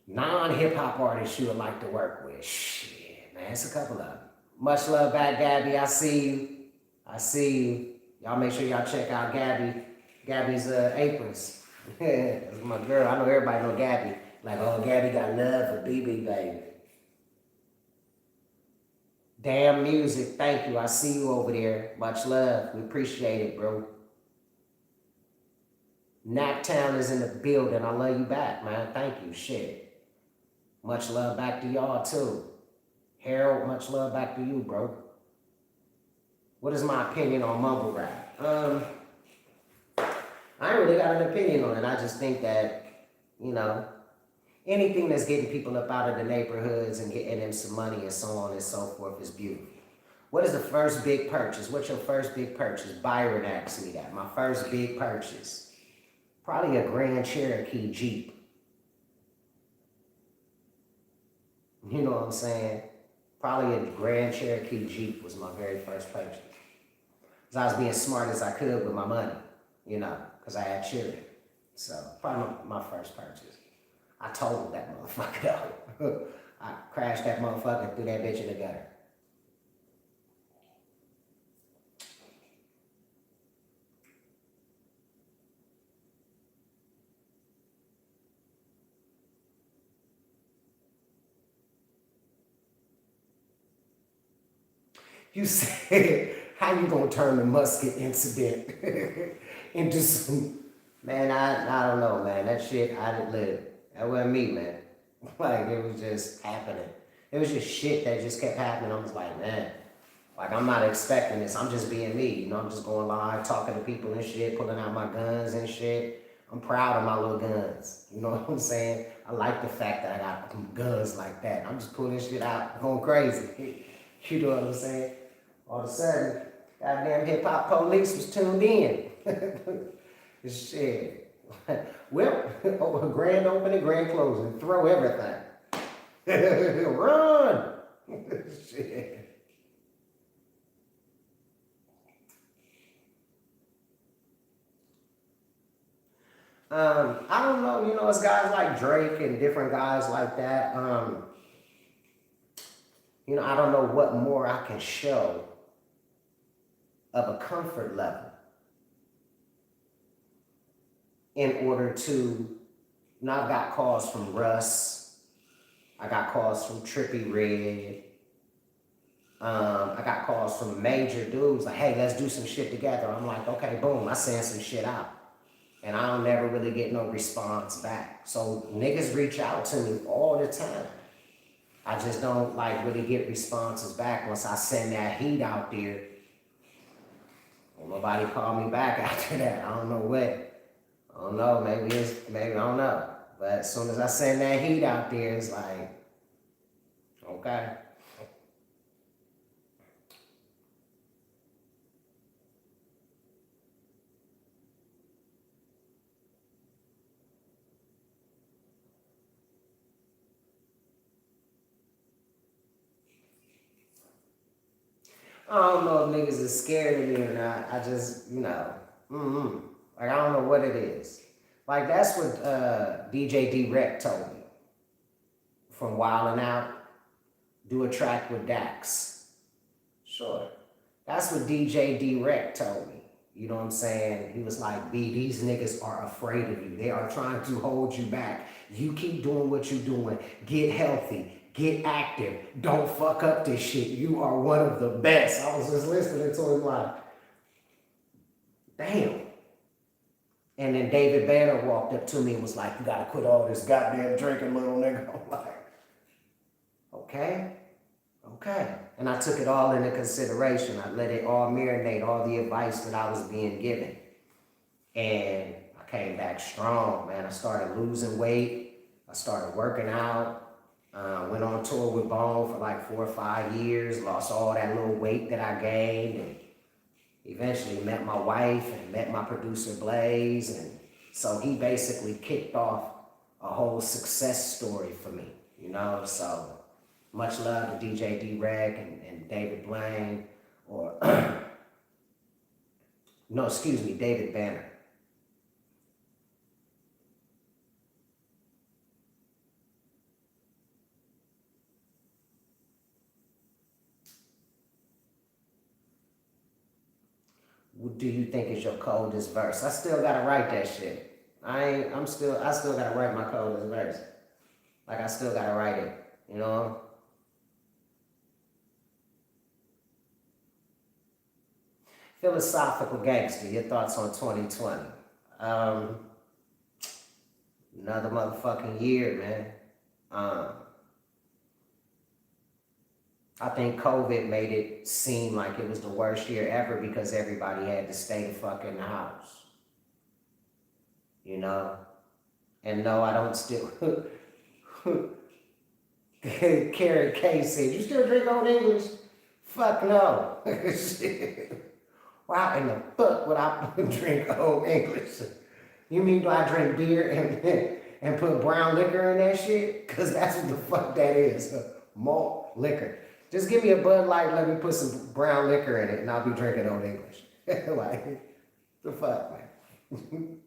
Speaker 1: me. Non-hip-hop artists you would like to work with. Shit, man, it's a couple of them. Much love back, Gabby. I see you. I see you. Y'all make sure y'all check out Gabby's aprons. That's my girl. I know everybody know Gabby. Like, oh, Gabby got love for BB, baby. Damn music. Thank you. I see you over there. Much love. We appreciate it, bro. Naptown is in the building. I love you back, man. Thank you. Shit. Much love back to y'all, too. Harold, much love back to you, bro. What is my opinion on mumble rap? I ain't really got an opinion on it. I just think that, you know, anything that's getting people up out of the neighborhoods and getting them some money and so on and so forth is beautiful. What is the first big purchase? What's your first big purchase? Byron asked me that. My first big purchase. Probably a Grand Cherokee Jeep. You know what I'm saying? Probably a Grand Cherokee Jeep was my very first purchase. Because I was being smart as I could with my money, you know, because I had children. So, probably my first purchase. I totaled that motherfucker out. I crashed that motherfucker and threw that bitch in the gutter. You said, how you gonna turn the musket incident into some, man, I don't know, man. That shit, I didn't live. That wasn't me, man. Like, it was just happening. It was just shit that just kept happening. I was like, man, like, I'm not expecting this. I'm just being me. You know, I'm just going live, talking to people and shit, pulling out my guns and shit. I'm proud of my little guns. You know what I'm saying? I like the fact that I got guns like that. I'm just pulling shit out, going crazy. You know what I'm saying? All of a sudden, Goddamn hip hop police was tuned in. Shit. Well, grand opening, grand closing, throw everything. Run. Shit. I don't know, you know, it's guys like Drake and different guys like that. You know, I don't know what more I can show of a comfort level in order to, you know, I've got calls from Russ, I got calls from Trippie Redd, I got calls from major dudes like, hey, let's do some shit together. I'm like, okay, boom, I send some shit out. And I don't never really get no response back. So niggas reach out to me all the time. I just don't like really get responses back once I send that heat out there. Well, nobody call me back after that. I don't know what. I don't know. Maybe I don't know. But as soon as I send that heat out there, it's like, okay. I don't know if niggas is scared of me or not. I just, you know, like I don't know what it is. Like that's what DJ D-Rec told me from Wildin' Out. Do a track with Dax. Sure. That's what DJ D-Rec told me. You know what I'm saying? He was like, B, these niggas are afraid of you. They are trying to hold you back. You keep doing what you're doing. Get healthy. Get active. Don't fuck up this shit. You are one of the best. I was just listening to him like, damn. And then David Banner walked up to me and was like, you gotta quit all this goddamn drinking, little nigga. I'm like, okay. And I took it all into consideration. I let it all marinate, all the advice that I was being given. And I came back strong, man. I started losing weight. I started working out. Went on tour with Bone for like 4 or 5 years. Lost all that little weight that I gained. And eventually met my wife and met my producer Blaze. And so he basically kicked off a whole success story for me, you know? So much love to DJ D-Rec and David Blaine, or, no, excuse me, David Banner. What do you think is your coldest verse? I still gotta write that shit. I still gotta write my coldest verse. Like I still gotta write it, you know? Philosophical gangster, your thoughts on 2020? Another motherfucking year, man. I think COVID made it seem like it was the worst year ever because everybody had to stay the fuck in the house. You know? And no, I don't still... Carrot K said, you still drink Old English? Fuck no. Why in the fuck would I drink Old English? You mean do I drink beer and put brown liquor in that shit? Because that's what the fuck that is. Malt liquor. Just give me a Bud Light, let me put some brown liquor in it, and I'll be drinking Old English. Like, the fuck, man.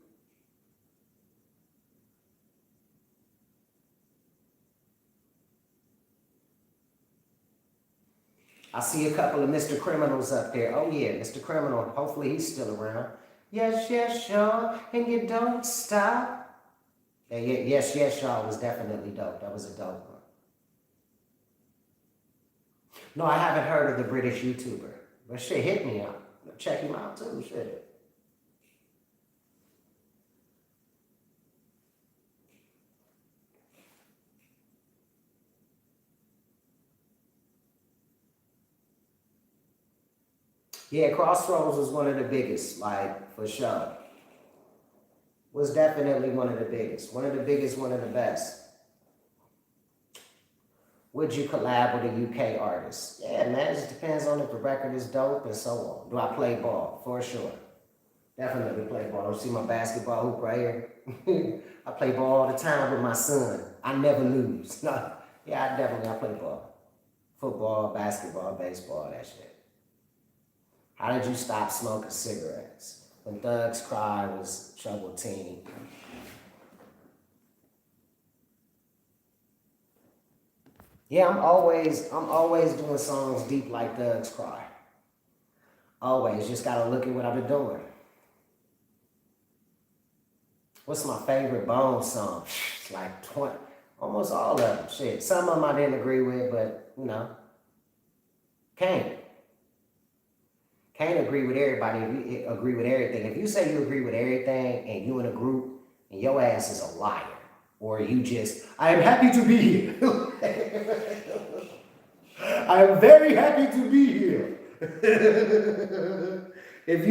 Speaker 1: I see a couple of Mr. Criminals up there. Oh yeah, Mr. Criminal, hopefully he's still around. Yes, yes, y'all, and you don't stop. Yeah, yes, yes, y'all was definitely dope. That was a dope one. No, I haven't heard of the British YouTuber. But shit, hit me up. Check him out too, shit. Yeah, Crossroads was one of the biggest, like, for sure. Was definitely one of the biggest. One of the biggest, one of the best. Would you collab with a UK artist? Yeah, man, it just depends on if the record is dope and so on. Do I play ball? For sure. Definitely play ball. You see my basketball hoop right here? I play ball all the time with my son. I never lose. No. Yeah, I play ball. Football, basketball, baseball, that shit. How did you stop smoking cigarettes? When Thugs Cry was Troubled Teen. Yeah, I'm always doing songs deep like Thugs Cry. Always, just gotta look at what I've been doing. What's my favorite Bone song? It's like 20, almost all of them. Shit, some of them I didn't agree with, but you know, can't agree with everybody. If you agree with everything, if you say you agree with everything and you in a group and your ass is a liar, or you just, I am happy to be here. I am very happy to be here. if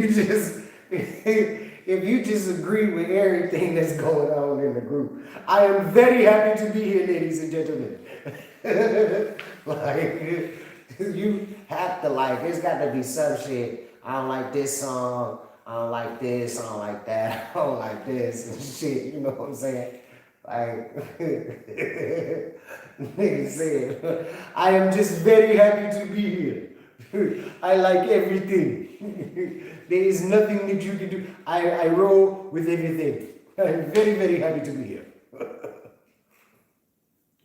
Speaker 1: you just agree with everything that's going on in the group, I am very happy to be here, ladies and gentlemen. Like, you have to like, there's got to be some shit. I don't like this song. I don't like this. I don't like that. I don't like this and shit. You know what I'm saying? Like, nigga said, I am just very happy to be here. I like everything. There is nothing that you can do. I roll with everything. I'm very, very happy to be here.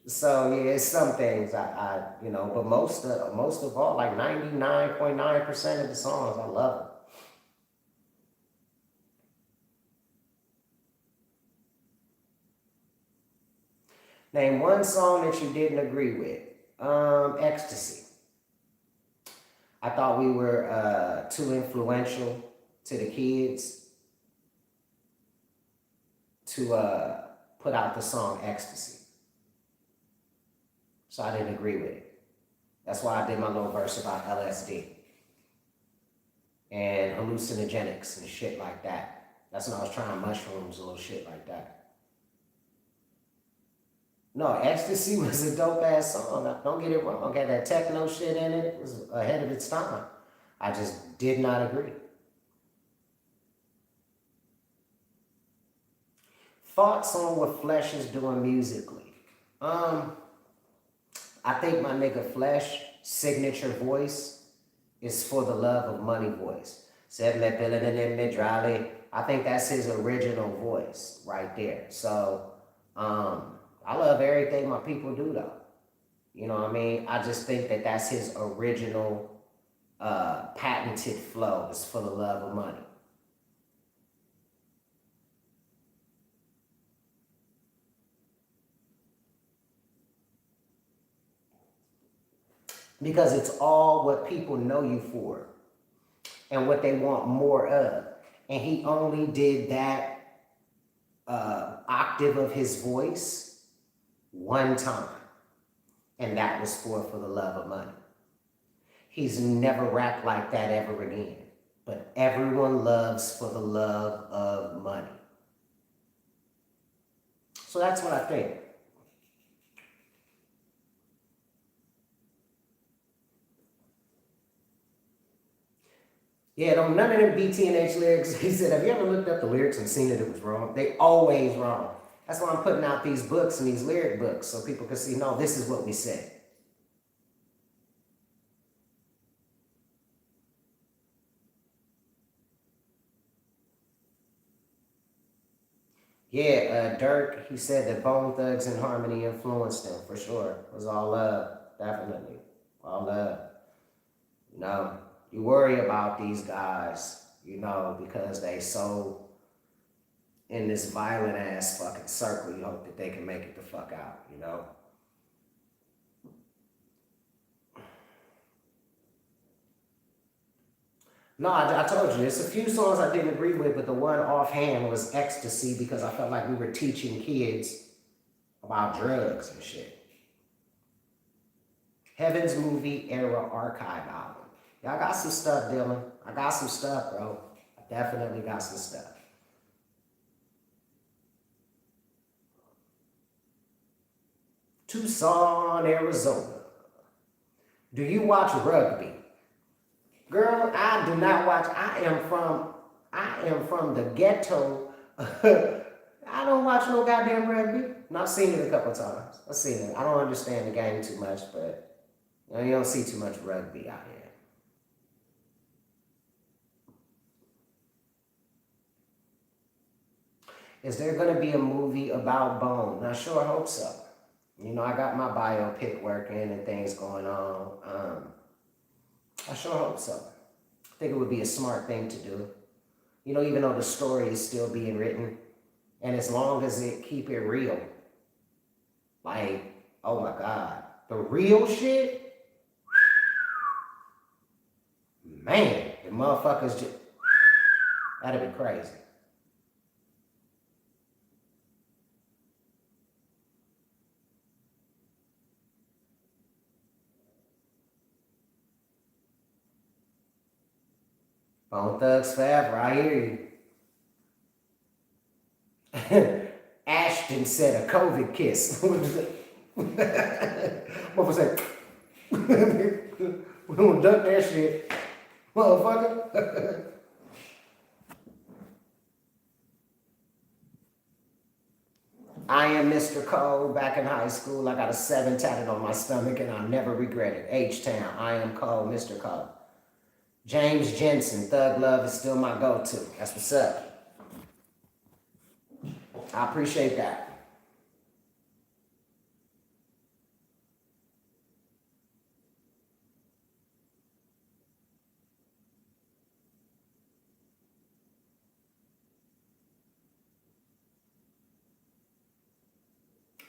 Speaker 1: So yeah, it's some things I you know, but most of all, like 99.9% of the songs, I love them. Name one song that you didn't agree with. Ecstasy. I thought we were too influential to the kids to put out the song Ecstasy. So I didn't agree with it. That's why I did my little verse about LSD and hallucinogenics and shit like that. That's when I was trying mushrooms, a little shit like that. No, Ecstasy was a dope ass song. Don't get it wrong. Got that techno shit in it. It was ahead of its time. I just did not agree. Thoughts on what Flesh is doing musically? I think my nigga Flesh signature voice is For the Love of Money voice. I think that's his original voice right there. So I love everything my people do though. You know what I mean? I just think that that's his original patented flow is For the Love of Money. Because it's all what people know you for and what they want more of. And he only did that octave of his voice one time. And that was For the Love of Money. He's never rapped like that ever again. But everyone loves For the Love of Money. So that's what I think. Yeah, none of them BTNH lyrics. He said, have you ever looked up the lyrics and seen that it was wrong? They always wrong. That's why I'm putting out these books and these lyric books so people can see, no, this is what we said. Yeah, Dirk, he said that Bone Thugs and Harmony influenced him, for sure. It was all love, definitely. All love. You know, you worry about these guys, you know, because they so in this violent ass fucking circle, you hope that they can make it the fuck out, you know? No, I told you, there's a few songs I didn't agree with, but the one offhand was Ecstasy because I felt like we were teaching kids about drugs and shit. Heaven's Movie Era Archive album. Yeah, I got some stuff, Dylan. I got some stuff, bro. I definitely got some stuff. Tucson, Arizona. Do you watch rugby? Girl, I do not watch. I am from the ghetto. I don't watch no goddamn rugby. And I've seen it a couple times. I've seen it. I don't understand the game too much, but you don't see too much rugby out here. Is there going to be a movie about Bone? I sure hope so. You know, I got my biopic working and things going on. I sure hope so. I think it would be a smart thing to do. You know, even though the story is still being written, and as long as it keep it real, like, oh my God, the real shit, man, the motherfuckers just, that'd be crazy. Bone Thugs Forever, I hear you. Ashton said a COVID kiss. What was that? We don't duck that shit, motherfucker. I am Mr. Cole. Back in high school, I got a 7 tatted on my stomach and I'll never regret it. H-Town, I am Cole, Mr. Cole. James Jensen, Thug Love is still my go-to. That's what's up. I appreciate that.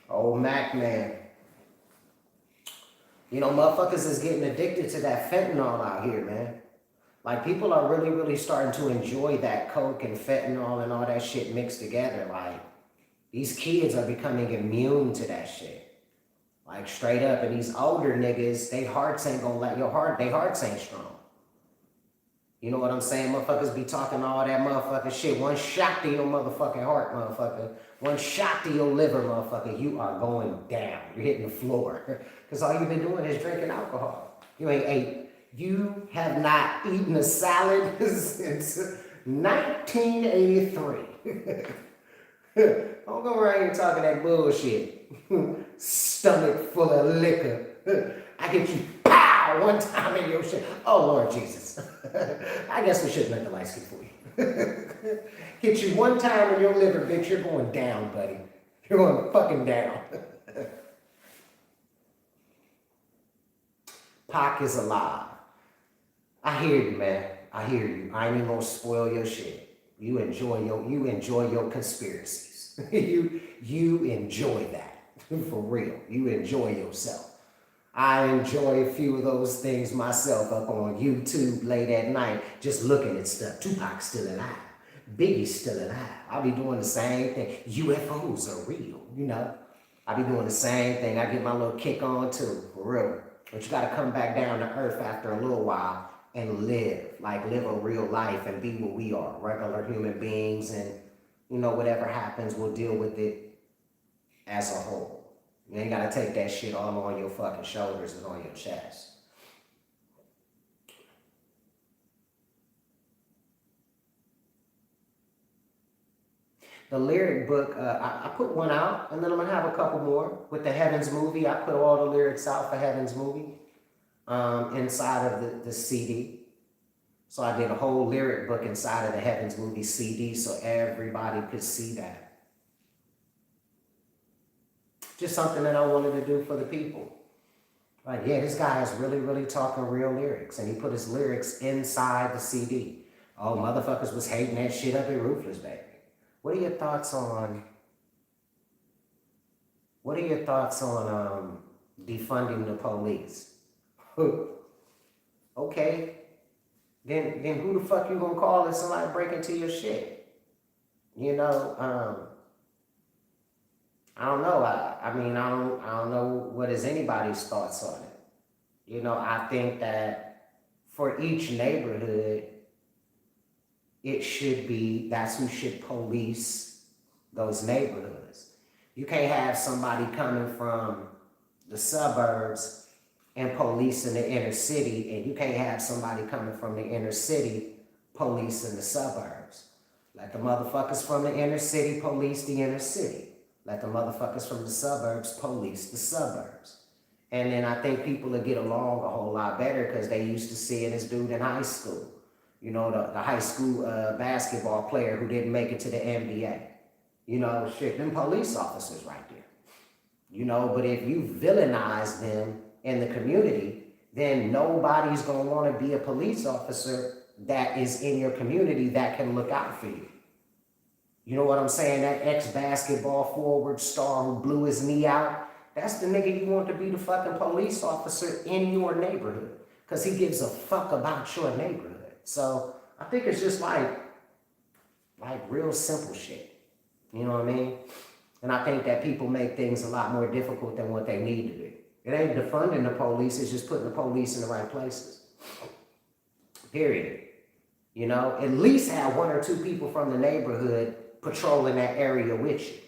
Speaker 1: Old Mac man. You know, motherfuckers is getting addicted to that fentanyl out here, man. Like, people are really, really starting to enjoy that coke and fentanyl and all that shit mixed together. Like, these kids are becoming immune to that shit. Like, straight up. And these older niggas, they hearts ain't gonna let they hearts ain't strong. You know what I'm saying? Motherfuckers be talking all that motherfucking shit. One shot to your motherfucking heart, motherfucker. One shot to your liver, motherfucker. You are going down. You're hitting the floor. Because all you've been doing is drinking alcohol. You ain't ate. You have not eaten a salad since 1983. Don't go around here talking that bullshit. Stomach full of liquor. I get you pow one time in your shit. Oh, Lord Jesus. I guess we shouldn't let the lights get for you. Hit you one time in your liver, bitch. You're going down, buddy. You're going fucking down. Pac is alive. I hear you, man. I hear you. I ain't even gonna spoil your shit. You enjoy your conspiracies. you enjoy that. For real. You enjoy yourself. I enjoy a few of those things myself up on YouTube late at night, just looking at stuff. Tupac still alive. Biggie's still alive. I'll be doing the same thing. UFOs are real, you know. I'll be doing the same thing. I get my little kick on too, for real. But you gotta come back down to earth after a little while and live a real life and be what we are, regular human beings, and you know, whatever happens, we'll deal with it as a whole. You ain't gotta take that shit all on your fucking shoulders and on your chest. The lyric book, I put one out, and then I'm gonna have a couple more. With the Heavens movie, I put all the lyrics out for Heavens movie inside of the CD. So I did a whole lyric book inside of the Heavens movie CD so everybody could see that. Just something that I wanted to do for the people. Like, yeah, this guy is really, really talking real lyrics. And he put his lyrics inside the CD. Oh, motherfuckers was hating that shit up at Ruthless, baby. What are your thoughts on defunding the police? Okay. Then who the fuck you gonna call if somebody break into your shit? You know, I don't know. I mean, I don't know what is anybody's thoughts on it. You know, I think that for each neighborhood, that's who should police those neighborhoods. You can't have somebody coming from the suburbs and policing the inner city, and you can't have somebody coming from the inner city policing the suburbs. Let the motherfuckers from the inner city police the inner city. Let the motherfuckers from the suburbs police the suburbs. And then I think people will get along a whole lot better because they used to seeing this dude in high school. You know, the high school basketball player who didn't make it to the NBA. You know, shit, them police officers right there. You know, but if you villainize them in the community, then nobody's going to want to be a police officer that is in your community that can look out for you. You know what I'm saying? That ex-basketball forward star who blew his knee out, that's the nigga you want to be the fucking police officer in your neighborhood because he gives a fuck about your neighborhood. So I think it's just like real simple shit. You know what I mean? And I think that people make things a lot more difficult than what they need to be. It ain't defunding the police, it's just putting the police in the right places. Period. You know, at least have one or two people from the neighborhood patrolling that area with you.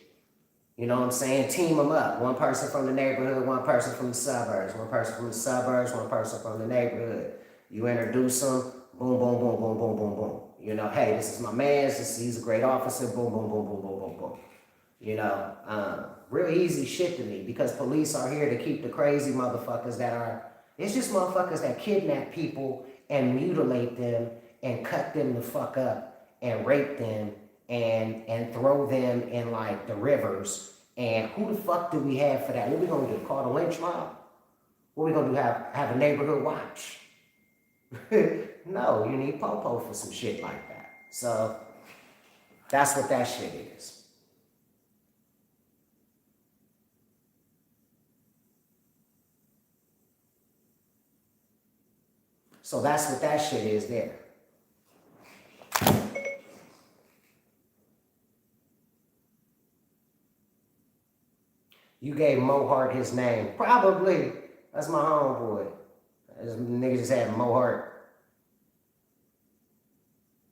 Speaker 1: You know what I'm saying? Team them up. One person from the neighborhood, one person from the suburbs, one person from the suburbs, one person from the neighborhood. You introduce them, boom, boom, boom, boom, boom, boom, boom. You know, hey, this is my man, he's a great officer, boom, boom, boom, boom, boom, boom, boom. You know, real easy shit to me because police are here to keep the crazy motherfuckers that are, it's just motherfuckers that kidnap people and mutilate them and cut them the fuck up and rape them and throw them in like the rivers. And who the fuck do we have for that? What we gonna do? Call the lynch mob? What we gonna do? Have a neighborhood watch? No, you need Popo for some shit like that. So that's what that shit is. So that's what that shit is there. You gave Mohart his name. Probably. That's my homeboy. This nigga just had Mohart.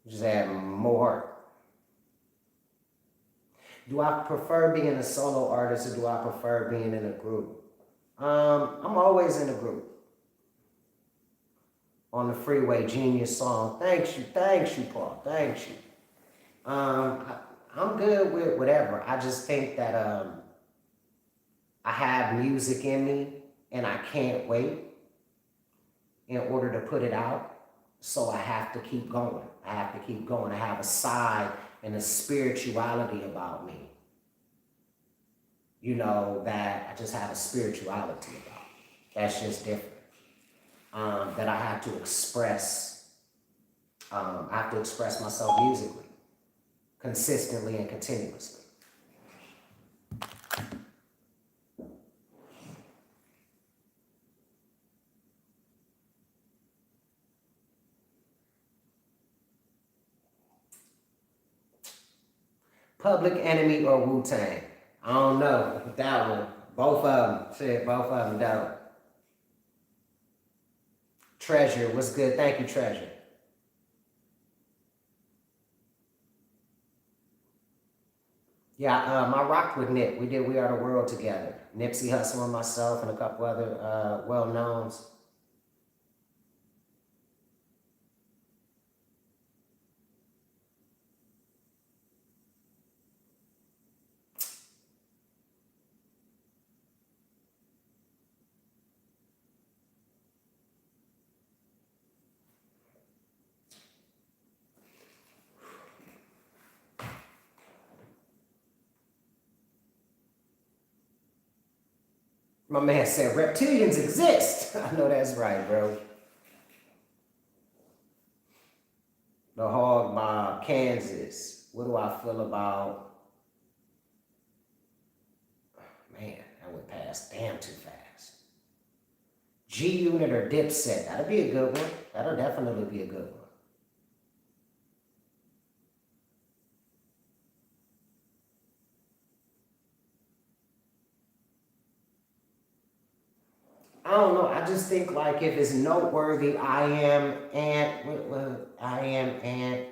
Speaker 1: Just had Mohart. Do I prefer being a solo artist or do I prefer being in a group? I'm always in a group. On the Freeway, genius song. Thanks you, Paul. Thanks you. I'm good with whatever. I just think that I have music in me and I can't wait in order to put it out. So I have to keep going. I have a side and a spirituality about me. You know, that I just have a spirituality about. That's just different. That I have to express. I have to express myself musically, consistently and continuously. Public Enemy or Wu-Tang? I don't know. That one. Both of them. Shit, both of them dope. Treasure, what's good? Thank you, Treasure. Yeah, I rocked with Nip. We did We Are the World together. Nipsey Hussle and myself and a couple other well-knowns. My man said reptilians exist. I know that's right, bro. The Hog Mob, Kansas. What do I feel about? Man, that went past damn too fast. G-Unit or Dipset? That'll be a good one. That'll definitely be a good one. I don't know. I just think like if it's noteworthy, I am Ant. Let's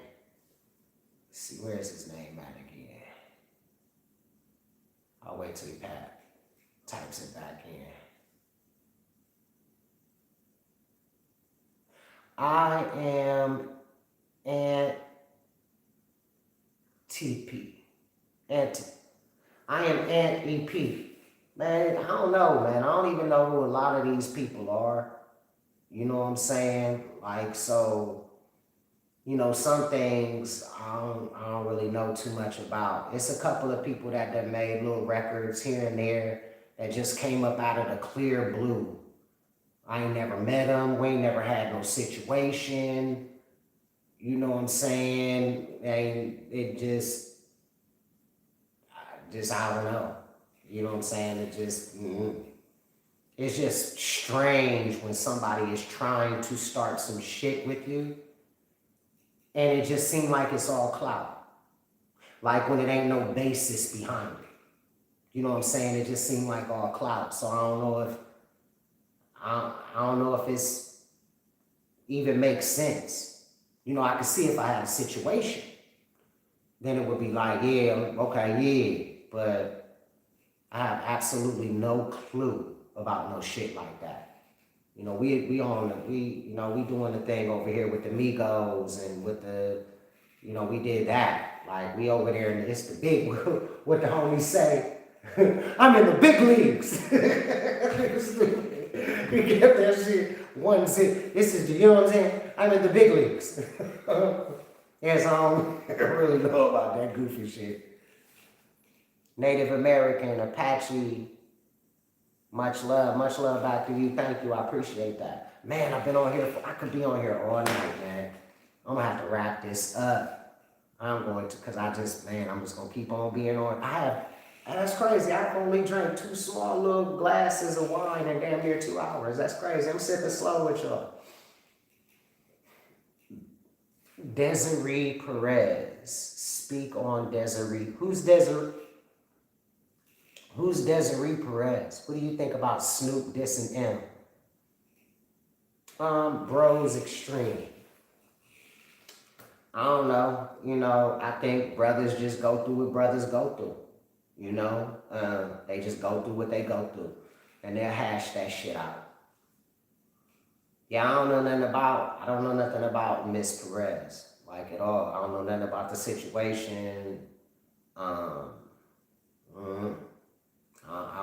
Speaker 1: see, where's his name at again? I'll wait till he types it back in. I am Aunt TP. Aunt. I am Aunt EP. Man, I don't know, man. I don't even know who a lot of these people are. You know what I'm saying? Like, so, some things I don't really know too much about. It's a couple of people that made little records here and there that just came up out of the clear blue. I ain't never met them. We ain't never had no situation. You know what I'm saying? And it I don't know. You know what I'm saying? It's just strange when somebody is trying to start some shit with you, and it just seems like it's all clout. Like when it ain't no basis behind it. You know what I'm saying? It just seemed like all clout. So I don't know if it's even makes sense. I could see if I had a situation, then it would be like, yeah, okay, yeah. But I have absolutely no clue about no shit like that. We doing the thing over here with the Migos and with the, we did that. Like we over there and it's the big, what the homies say, I'm in the big leagues. We get that shit one zip. This is, you know what I'm saying? I'm in the big leagues. Yes, I don't really know about that goofy shit. Native American, Apache, much love back to you. Thank you, I appreciate that. Man, I could be on here all night, man. I'm gonna have to wrap this up. I'm just gonna keep on being on. That's crazy. I only drank 2 small little glasses of wine in damn near 2 hours. That's crazy. I'm sipping slow with y'all. Desiree Perez. Speak on Desiree. Who's Desiree? Who's Desiree Perez? What do you think about Snoop dissing M? Bros Extreme. I don't know. I think brothers just go through what brothers go through. They just go through what they go through. And they'll hash that shit out. Yeah, I don't know nothing about Miss Perez. Like at all. I don't know nothing about the situation. I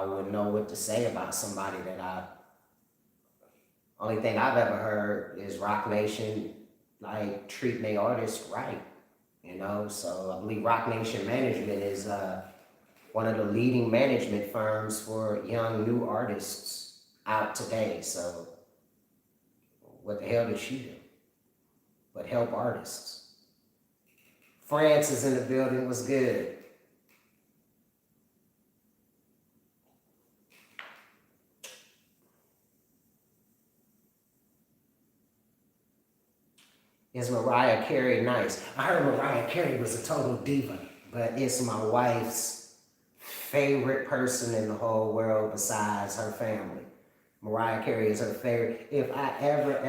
Speaker 1: wouldn't know what to say about somebody only thing I've ever heard is Rock Nation, like, treating their artists right, So I believe Rock Nation Management is one of the leading management firms for young, new artists out today. So what the hell did she do? But help artists. France is in the building. What's good? Is Mariah Carey nice? I heard Mariah Carey was a total diva, but it's my wife's favorite person in the whole world besides her family. Mariah Carey is her favorite. If I ever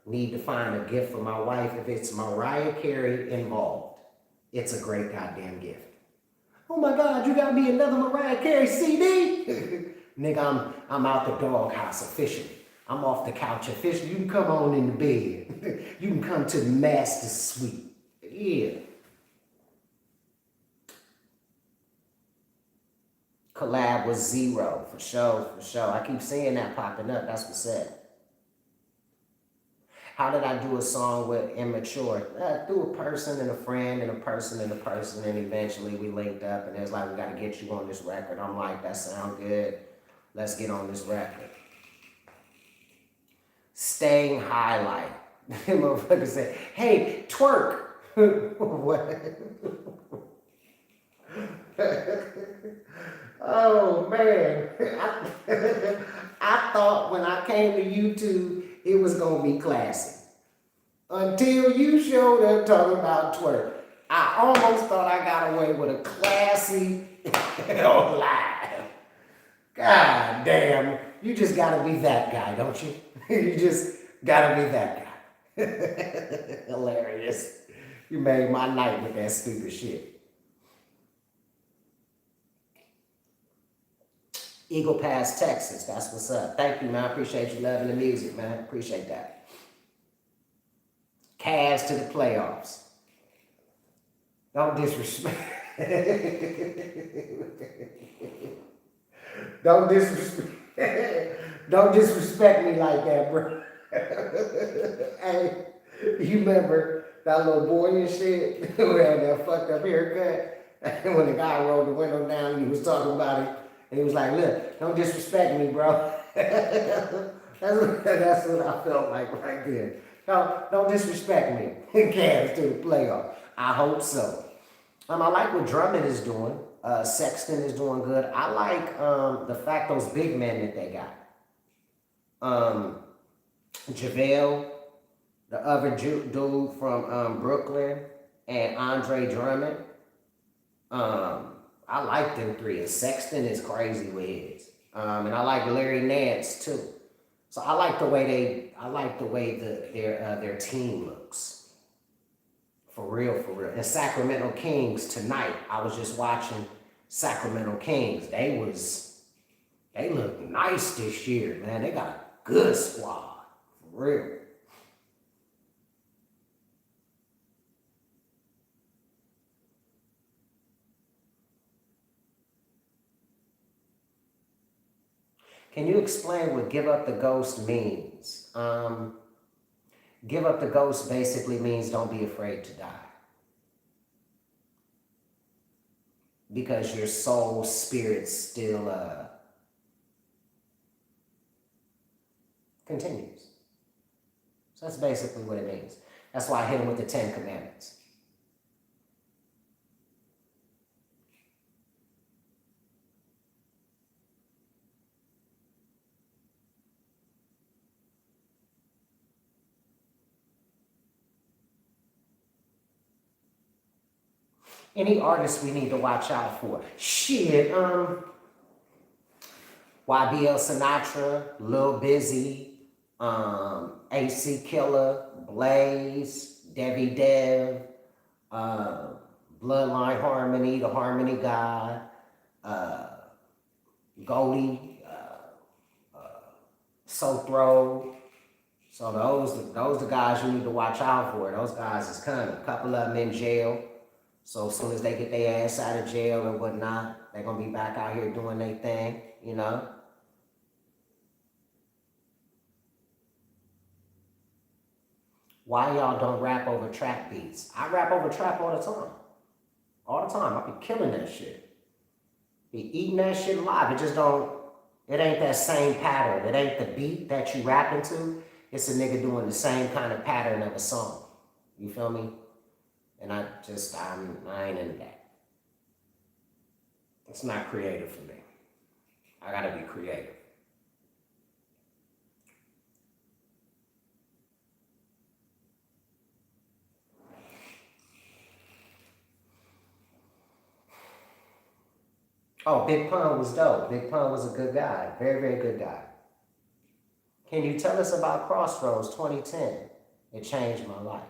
Speaker 1: need to find a gift for my wife, if it's Mariah Carey involved, it's a great goddamn gift. Oh my God, you got me another Mariah Carey CD? Nigga, I'm out the doghouse officially. I'm off the couch officially. You can come on in the bed. You can come to the master suite. Yeah. Collab was 0, for sure. I keep seeing that popping up. That's what's up. How did I do a song with Immature? Through a person and a friend and a person and a person, and eventually we linked up and it was like, we got to get you on this record. I'm like, that sounds good. Let's get on this record. Staying highlight. Motherfucker said, hey, twerk. What? Oh, man. I thought when I came to YouTube, it was going to be classy. Until you showed up talking about twerk. I almost thought I got away with a classy live. God damn. You just got to be that guy, don't you? You just got to be that guy. Hilarious. You made my night with that stupid shit. Eagle Pass, Texas. That's what's up. Thank you, man. I appreciate you loving the music, man. Appreciate that. Cavs to the playoffs. Don't disrespect. Don't disrespect. Don't disrespect me like that, bro. Hey, you remember that little boy and shit who had that fucked up haircut? And when the guy rolled the window down, and he was talking about it, and he was like, "Look, don't disrespect me, bro." That's what I felt like right there. Don't disrespect me. Cavs to the playoff. I hope so. I like what Drummond is doing. Sexton is doing good. I like the fact those big men that they got. JaVale, the other dude from Brooklyn, and Andre Drummond. I like them three. And Sexton is crazy with his. And I like Larry Nance too. So I like the way their team looks. For real, for real. And Sacramento Kings tonight, I was just watching Sacramento Kings. They look nice this year, man. They got a good squad. For real. Can you explain what give up the ghost means? Give up the ghost basically means don't be afraid to die. Because your soul spirit still continues. So that's basically what it means. That's why I hit him with the 10 Commandments. Any artists we need to watch out for? Shit, YBL Sinatra, Lil Bizzy, AC Killer, Blaze, Debbie Dev, Bloodline Harmony, the Harmony God, Goldie, Sothro. So those the guys you need to watch out for. Those guys is coming. A couple of them in jail. So as soon as they get their ass out of jail and whatnot, they're going to be back out here doing their thing, you know. Why y'all don't rap over trap beats? I rap over trap all the time. All the time. I be killing that shit. Be eating that shit live. It just don't, it ain't that same pattern. It ain't the beat that you rapping to. It's a nigga doing the same kind of pattern of a song. You feel me? And I ain't into that. It's not creative for me. I gotta be creative. Oh, Big Pun was dope. Big Pun was a good guy. Very, very good guy. Can you tell us about Crossroads 2010? It changed my life.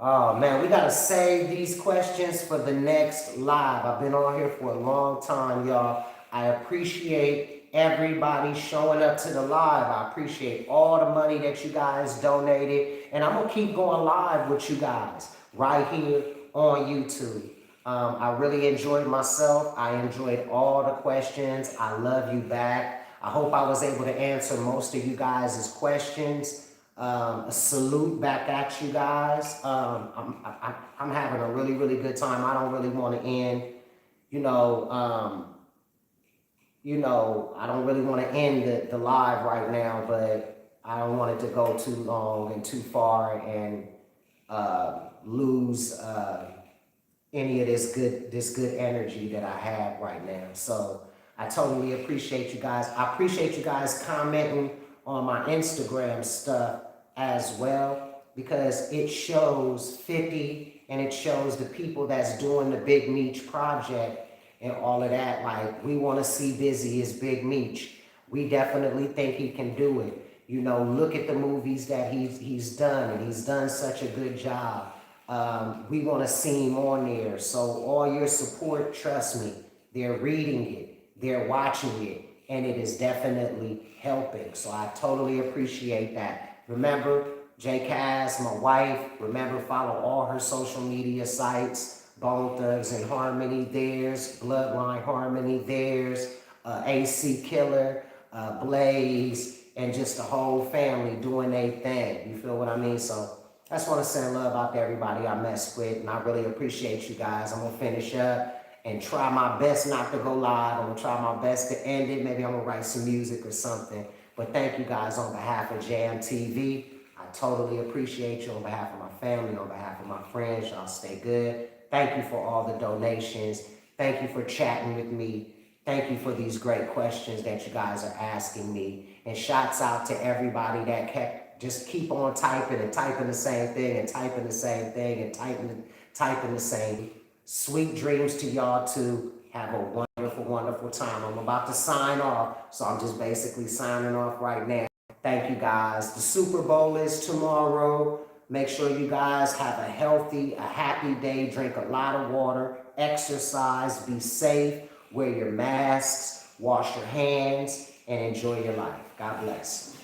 Speaker 1: Oh man, we gotta save these questions for the next live. I've been on here for a long time, y'all. I appreciate everybody showing up to the live. I appreciate all the money that you guys donated. And I'm gonna keep going live with you guys right here on YouTube. I really enjoyed myself. I enjoyed all the questions. I love you back. I hope I was able to answer most of you guys' questions. A salute back at you guys. I'm having a really, really good time. I don't really want to end, I don't really want to end the live right now, but I don't want it to go too long and too far and lose any of this good energy that I have right now. So I totally appreciate you guys. I appreciate you guys commenting on my Instagram stuff as well, because it shows 50 and it shows the people that's doing the Big Meech project and all of that. Like, we want to see Bizzy as Big Meech. We definitely think he can do it. Look at the movies that he's done, and he's done such a good job. We want to see him on there. So all your support, trust me, they're reading it, they're watching it, and it is definitely helping. So I totally appreciate that. Remember, J Cass, my wife. Remember, follow all her social media sites. Bone Thugs and Harmony, theirs. Bloodline Harmony, theirs. AC Killer, Blaze, and just the whole family doing their thing. You feel what I mean? So I just want to send love out to everybody I mess with, and I really appreciate you guys. I'm going to finish up and try my best not to go live. I'm going to try my best to end it. Maybe I'm going to write some music or something. But thank you guys on behalf of Jam TV. I totally appreciate you on behalf of my family, on behalf of my friends. Y'all stay good. Thank you for all the donations. Thank you for chatting with me. Thank you for these great questions that you guys are asking me. And shouts out to everybody that kept just keep on typing and typing the same thing and typing the same thing and typing the same. Sweet dreams to y'all too. Have a wonderful, wonderful time. I'm about to sign off, so I'm just basically signing off right now. Thank you guys. The Super Bowl is tomorrow. Make sure you guys have a healthy, a happy day. Drink a lot of water, exercise, be safe, wear your masks, wash your hands, and enjoy your life. God bless.